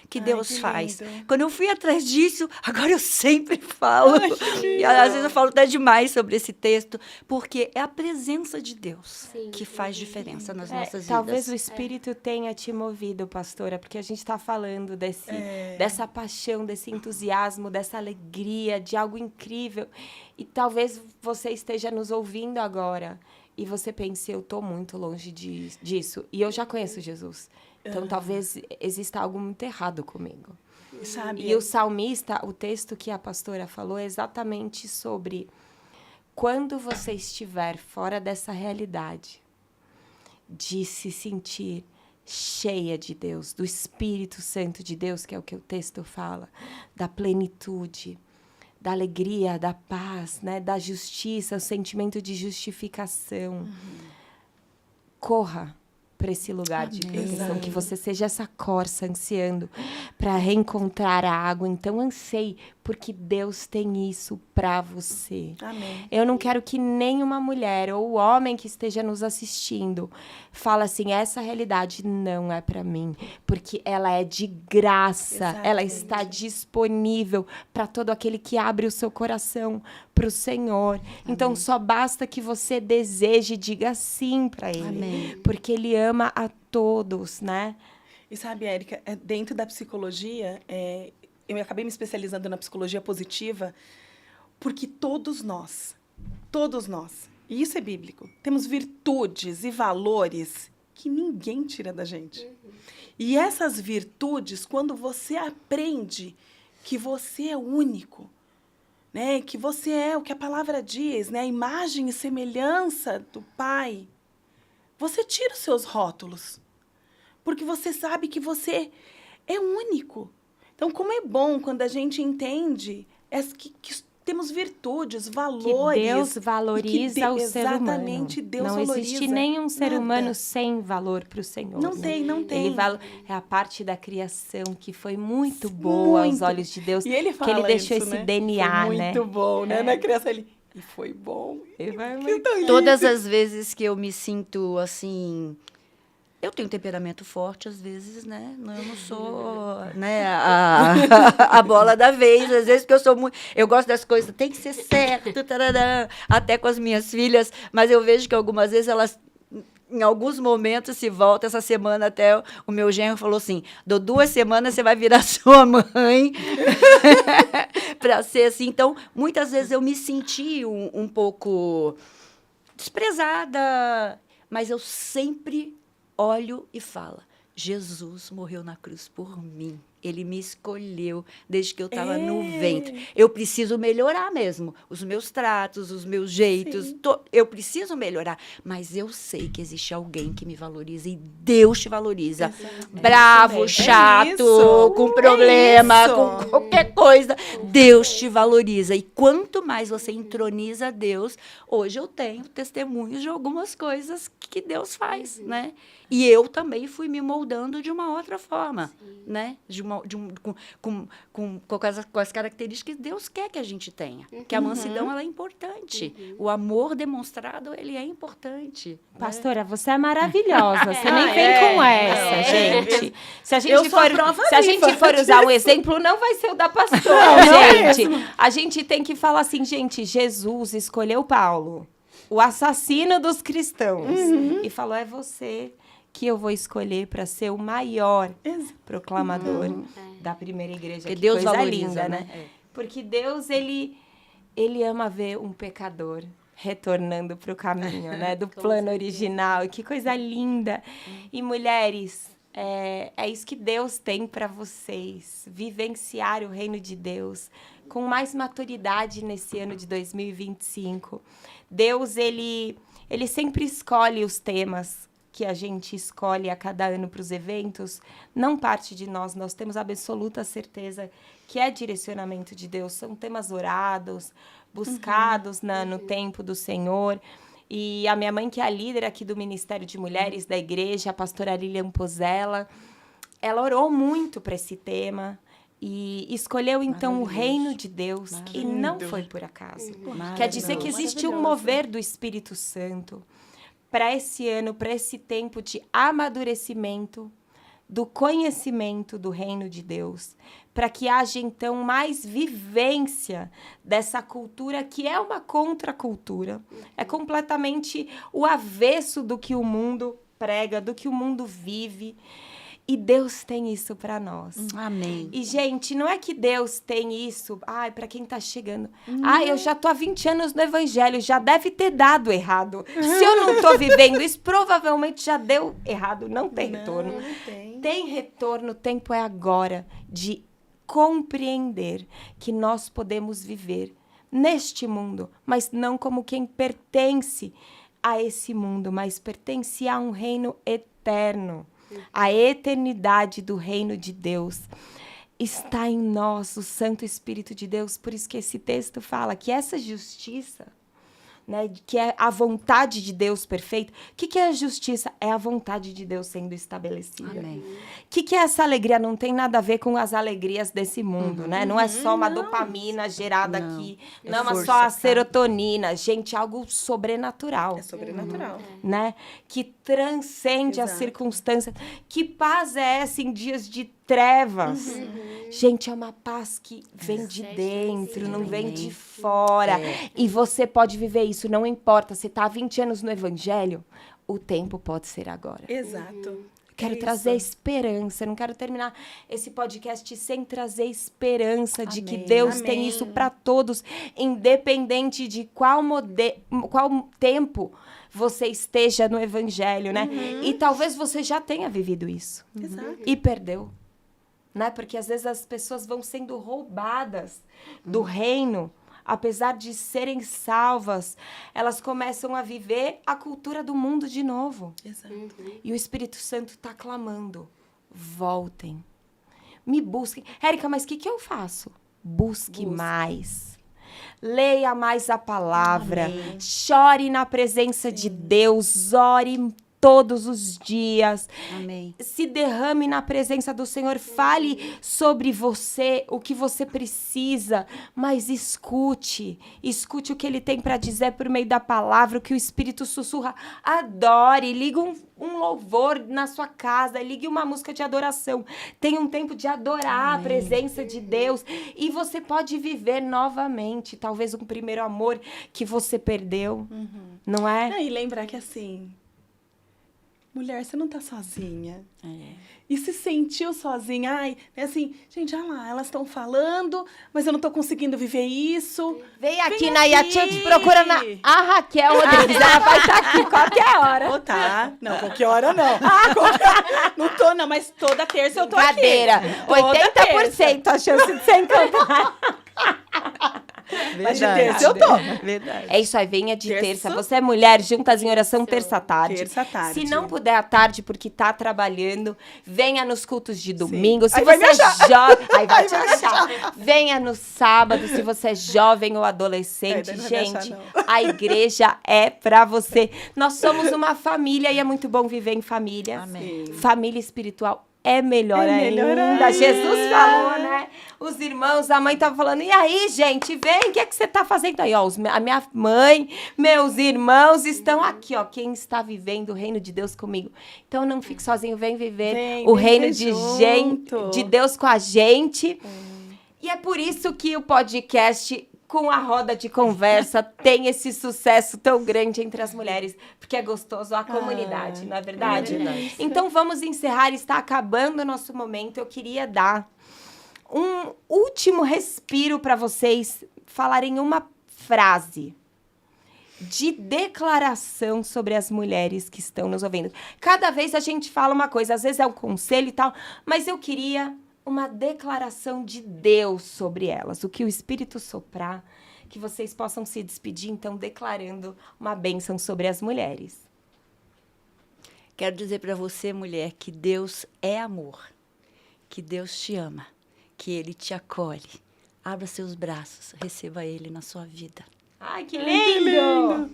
que Deus que faz. lindo. Quando eu fui atrás disso, agora eu sempre falo, e às vezes eu falo até demais sobre esse texto, porque é a presença de Deus que faz diferença nas nossas Talvez o vidas. Espírito tenha te movido, pastora, porque a gente está falando dessa paixão, desse entusiasmo, dessa alegria, de algo incrível. E talvez você esteja nos ouvindo agora e você pense, eu estou muito longe disso. E eu já conheço Jesus. Então, talvez exista algo muito errado comigo. Sabe? E o salmista, o texto que a pastora falou é exatamente sobre quando você estiver fora dessa realidade de se sentir cheia de Deus, do Espírito Santo de Deus, que é o que o texto fala, da plenitude, da alegria, da paz, né, da justiça, o sentimento de justificação. Corra para esse lugar de proteção, que você seja essa corça ansiando para reencontrar a água. Então, anseie, porque Deus tem isso para você. Amém. Eu não quero que nenhuma mulher ou homem que esteja nos assistindo fale assim, essa realidade não é para mim, porque ela é de graça, ela está disponível para todo aquele que abre o seu coração para o Senhor. Então, só basta que você deseje e diga sim para Ele, Amém. porque Ele ama a todos, né? E sabe, Érica, dentro da psicologia, eu acabei me especializando na psicologia positiva, porque todos nós, e isso é bíblico, temos virtudes e valores que ninguém tira da gente. E essas virtudes, quando você aprende que você é único, né, que você é o que a palavra diz, né, a imagem e semelhança do Pai, você tira os seus rótulos, porque você sabe que você é único. Então, como é bom quando a gente entende temos virtudes, Que valores. Deus valoriza o ser humano. Exatamente, Deus não valoriza. existe nenhum ser nada. humano sem valor para o Senhor. Não tem, não tem. É a parte da criação que foi muito boa aos Muito. olhos de Deus. E ele fala que ele deixou isso, esse né? DNA, foi né? muito bom, né? Na criança ele... E foi bom. E vai Que muito- tão lindo. Todas as vezes que eu me sinto assim. Eu tenho temperamento forte, às vezes, né? Eu não sou, né, a bola da vez, às vezes, porque eu sou muito. Eu gosto das coisas, tem que ser certo, tarará, até com as minhas filhas, mas eu vejo que algumas vezes elas. Em alguns momentos se volta. Essa semana até o meu genro falou assim: dou 2 semanas, você vai virar sua mãe. Para ser assim. Então, muitas vezes eu me senti um pouco desprezada, mas eu sempre olho e falo: Jesus morreu na cruz por mim. Ele me escolheu desde que eu estava no ventre. Eu preciso melhorar mesmo. Os meus tratos, os meus jeitos. Eu preciso melhorar. Mas eu sei que existe alguém que me valoriza e Deus te valoriza. Bravo, chato, isso. com problema, isso. com qualquer coisa. Deus te valoriza. E quanto mais você entroniza Deus, hoje eu tenho testemunhos de algumas coisas que Deus faz, né? E eu também fui me moldando de uma outra forma, né? Com as características que Deus quer que a gente tenha. Que a mansidão, ela é importante. O amor demonstrado, ele é importante. Pastora, você é maravilhosa. Você nem vem é, com essa, é. gente. Se a Eu gente sou a for, prova se a viva gente for usar um exemplo, não vai ser o da pastora, gente. A gente tem que falar assim, gente, Jesus escolheu Paulo, o assassino dos cristãos, e falou: é você que eu vou escolher para ser o maior proclamador da primeira igreja. Porque Que Deus coisa valoriza, linda, né? né? Porque Deus, ele ama ver um pecador retornando para o caminho, né? Do plano original. E que coisa linda. E, mulheres, é isso que Deus tem para vocês. Vivenciar o reino de Deus com mais maturidade nesse ano de 2025. Deus, ele sempre escolhe os temas que a gente escolhe a cada ano para os eventos, não parte de nós. Nós temos absoluta certeza que é direcionamento de Deus. São temas orados, buscados no tempo do Senhor. E a minha mãe, que é a líder aqui do Ministério de Mulheres da igreja, a pastora Lilian Pozella, ela orou muito para esse tema e escolheu, então, o reino de Deus. E não foi por acaso. Quer dizer que existe um mover do Espírito Santo para esse ano, para esse tempo de amadurecimento, do conhecimento do reino de Deus, para que haja, então, mais vivência dessa cultura que é uma contracultura. É completamente o avesso do que o mundo prega, do que o mundo vive. E Deus tem isso para nós. Amém. E, gente, não é que Deus tem isso, para quem tá chegando. Eu já tô há 20 anos no evangelho, já deve ter dado errado. Se eu não tô vivendo isso, provavelmente já deu errado, não tem retorno. Não tem. Tem retorno, o tempo é agora de compreender que nós podemos viver neste mundo, mas não como quem pertence a esse mundo, mas pertence a um reino eterno. A eternidade do reino de Deus está em nós, o Santo Espírito de Deus. Por isso que esse texto fala que essa justiça, né, que é a vontade de Deus perfeita. O que é a justiça? É a vontade de Deus sendo estabelecida. Amém. O que é essa alegria? Não tem nada a ver com as alegrias desse mundo, né? Não é só uma dopamina gerada aqui, não é força, só a tá? serotonina. Gente, algo sobrenatural. É sobrenatural. Né? Que transcende as Exato. circunstâncias. Que paz é essa em dias de trevas? Gente, é uma paz que vem de dentro, não vem de fora. E você pode viver isso, não importa. Você está há 20 anos no evangelho, o tempo pode ser agora. Exato. Quero trazer esperança. Não quero terminar esse podcast sem trazer esperança de que Deus tem isso para todos, independente de qual tempo você esteja no evangelho, né? E talvez você já tenha vivido isso. Exato. E perdeu. Né? Porque às vezes as pessoas vão sendo roubadas do reino. Apesar de serem salvas, elas começam a viver a cultura do mundo de novo. Exato. E o Espírito Santo está clamando: voltem, me busquem. Érica, mas o que eu faço? Busque mais. Leia mais a palavra. Chore na presença de Deus. Ore todos os dias. Amém. Se derrame na presença do Senhor. Fale sobre você, o que você precisa, mas escute. Escute o que Ele tem para dizer por meio da palavra, o que o Espírito sussurra. Adore, liga um louvor na sua casa, ligue uma música de adoração. Tenha um tempo de adorar a presença de Deus. E você pode viver novamente, talvez um primeiro amor que você perdeu, não é? E lembrar que assim, mulher, você não tá sozinha. E se sentiu sozinha, ai, é assim, gente, olha lá, elas estão falando, mas eu não tô conseguindo viver isso. Vem aqui na Yachute, procura a Raquel Rodrigues, ela vai estar aqui qualquer hora. Ô, tá. Não, qualquer hora não. Não tô, não, mas toda terça eu tô Brincadeira. aqui. Toda 80% a chance de você encontrar. Mas de terça eu tô. Verdade. É isso aí, venha de terça. Terça. Você é mulher, juntas em oração terça-tarde. Terça-tarde. Se não puder à tarde porque tá trabalhando, venha nos cultos de domingo. Se Aí vai você me é achar. jovem, aí vai te achar. Venha no sábado, se você é jovem ou adolescente. Aí não vai me achar, Gente, não. a igreja é pra você. Nós somos uma família e é muito bom viver em família. Amém. Sim. Família espiritual é melhor É ainda. melhor ainda. Jesus falou, né? Os irmãos, a mãe tava falando, e aí, gente, vem, o que é que você tá fazendo aí? Ó, a minha mãe, meus irmãos estão aqui, ó. Quem está vivendo o reino de Deus comigo? Então, não fique sozinho, vem viver Vem, o vem reino ser de Deus com a gente. E é por isso que o podcast com a roda de conversa tem esse sucesso tão grande entre as mulheres, porque é gostoso a comunidade, não é verdade? é verdade. Então vamos encerrar, está acabando o nosso momento. Eu queria dar um último respiro para vocês falarem uma frase de declaração sobre as mulheres que estão nos ouvindo. Cada vez a gente fala uma coisa, às vezes é um conselho e tal, mas eu queria uma declaração de Deus sobre elas, o que o Espírito soprar, que vocês possam se despedir, então, declarando uma bênção sobre as mulheres. Quero dizer para você, mulher, que Deus é amor, que Deus te ama, que Ele te acolhe. Abra seus braços, receba Ele na sua vida. Ai, que Ai, lindo!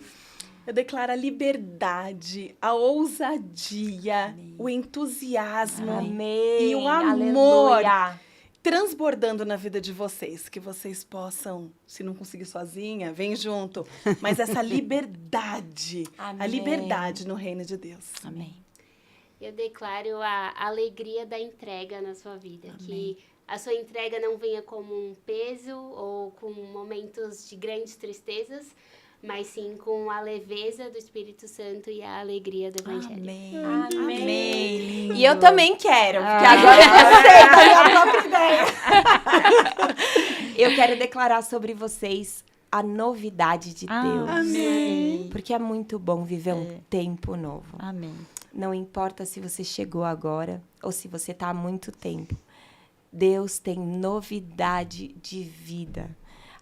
Eu declaro a liberdade, a ousadia, o entusiasmo Amém! e o amor Aleluia. transbordando na vida de vocês. Que vocês possam, se não conseguir sozinha, vem junto. Mas essa liberdade, a Amém. liberdade no reino de Deus. Amém. Eu declaro a alegria da entrega na sua vida. Que a sua entrega não venha como um peso ou com momentos de grandes tristezas, mas sim com a leveza do Espírito Santo e a alegria do Evangelho. Amém. Amém. Amém. Lindo. E eu também quero, porque agora eu sei da minha própria ideia. Eu quero declarar sobre vocês a novidade de Deus. Amém. Porque é muito bom viver um tempo novo. Amém. Não importa se você chegou agora ou se você está há muito tempo. Deus tem novidade de vida.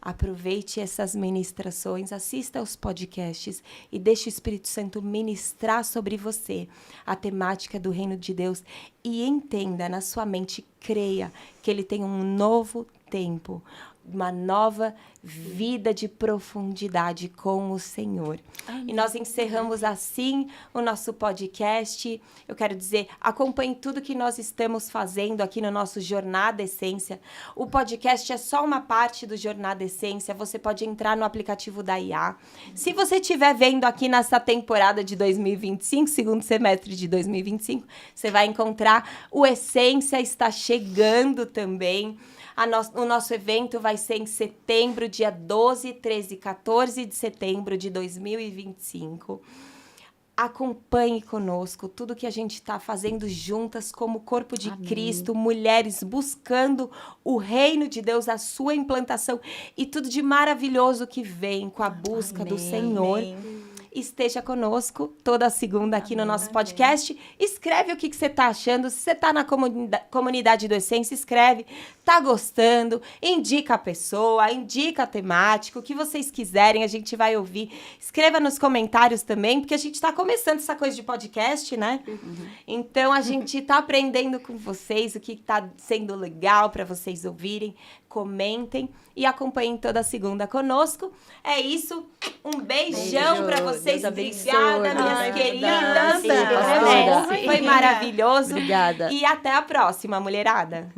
Aproveite essas ministrações, assista aos podcasts e deixe o Espírito Santo ministrar sobre você a temática do reino de Deus e entenda na sua mente, creia que Ele tem um novo tempo, uma nova vida de profundidade com o Senhor. E nós encerramos assim o nosso podcast. Eu quero dizer, acompanhe tudo que nós estamos fazendo aqui no nosso Jornada Essência. O podcast é só uma parte do Jornada Essência. Você pode entrar no aplicativo da IA. Se você estiver vendo aqui nessa temporada de 2025, segundo semestre de 2025, você vai encontrar o Essência está chegando também. O nosso evento vai ser em setembro, dia 12, 13 e 14 de setembro de 2025. Acompanhe conosco tudo que a gente está fazendo juntas como corpo de Cristo, mulheres buscando o reino de Deus, a sua implantação e tudo de maravilhoso que vem com a busca do Senhor. esteja conosco toda segunda aqui no nosso podcast. Escreve o que você tá achando. Se você tá na comunidade do Essência, escreve. Tá gostando? Indica a pessoa, indica a temática, o que vocês quiserem, a gente vai ouvir. Escreva nos comentários também, porque a gente tá começando essa coisa de podcast, né? Então, a gente tá aprendendo com vocês o que tá sendo legal para vocês ouvirem. Comentem e acompanhem toda segunda conosco. É isso. Um beijão para vocês. Deus abençoe. Obrigada, minhas queridas. Sim, pastora. Foi maravilhoso. Obrigada. E até a próxima, mulherada.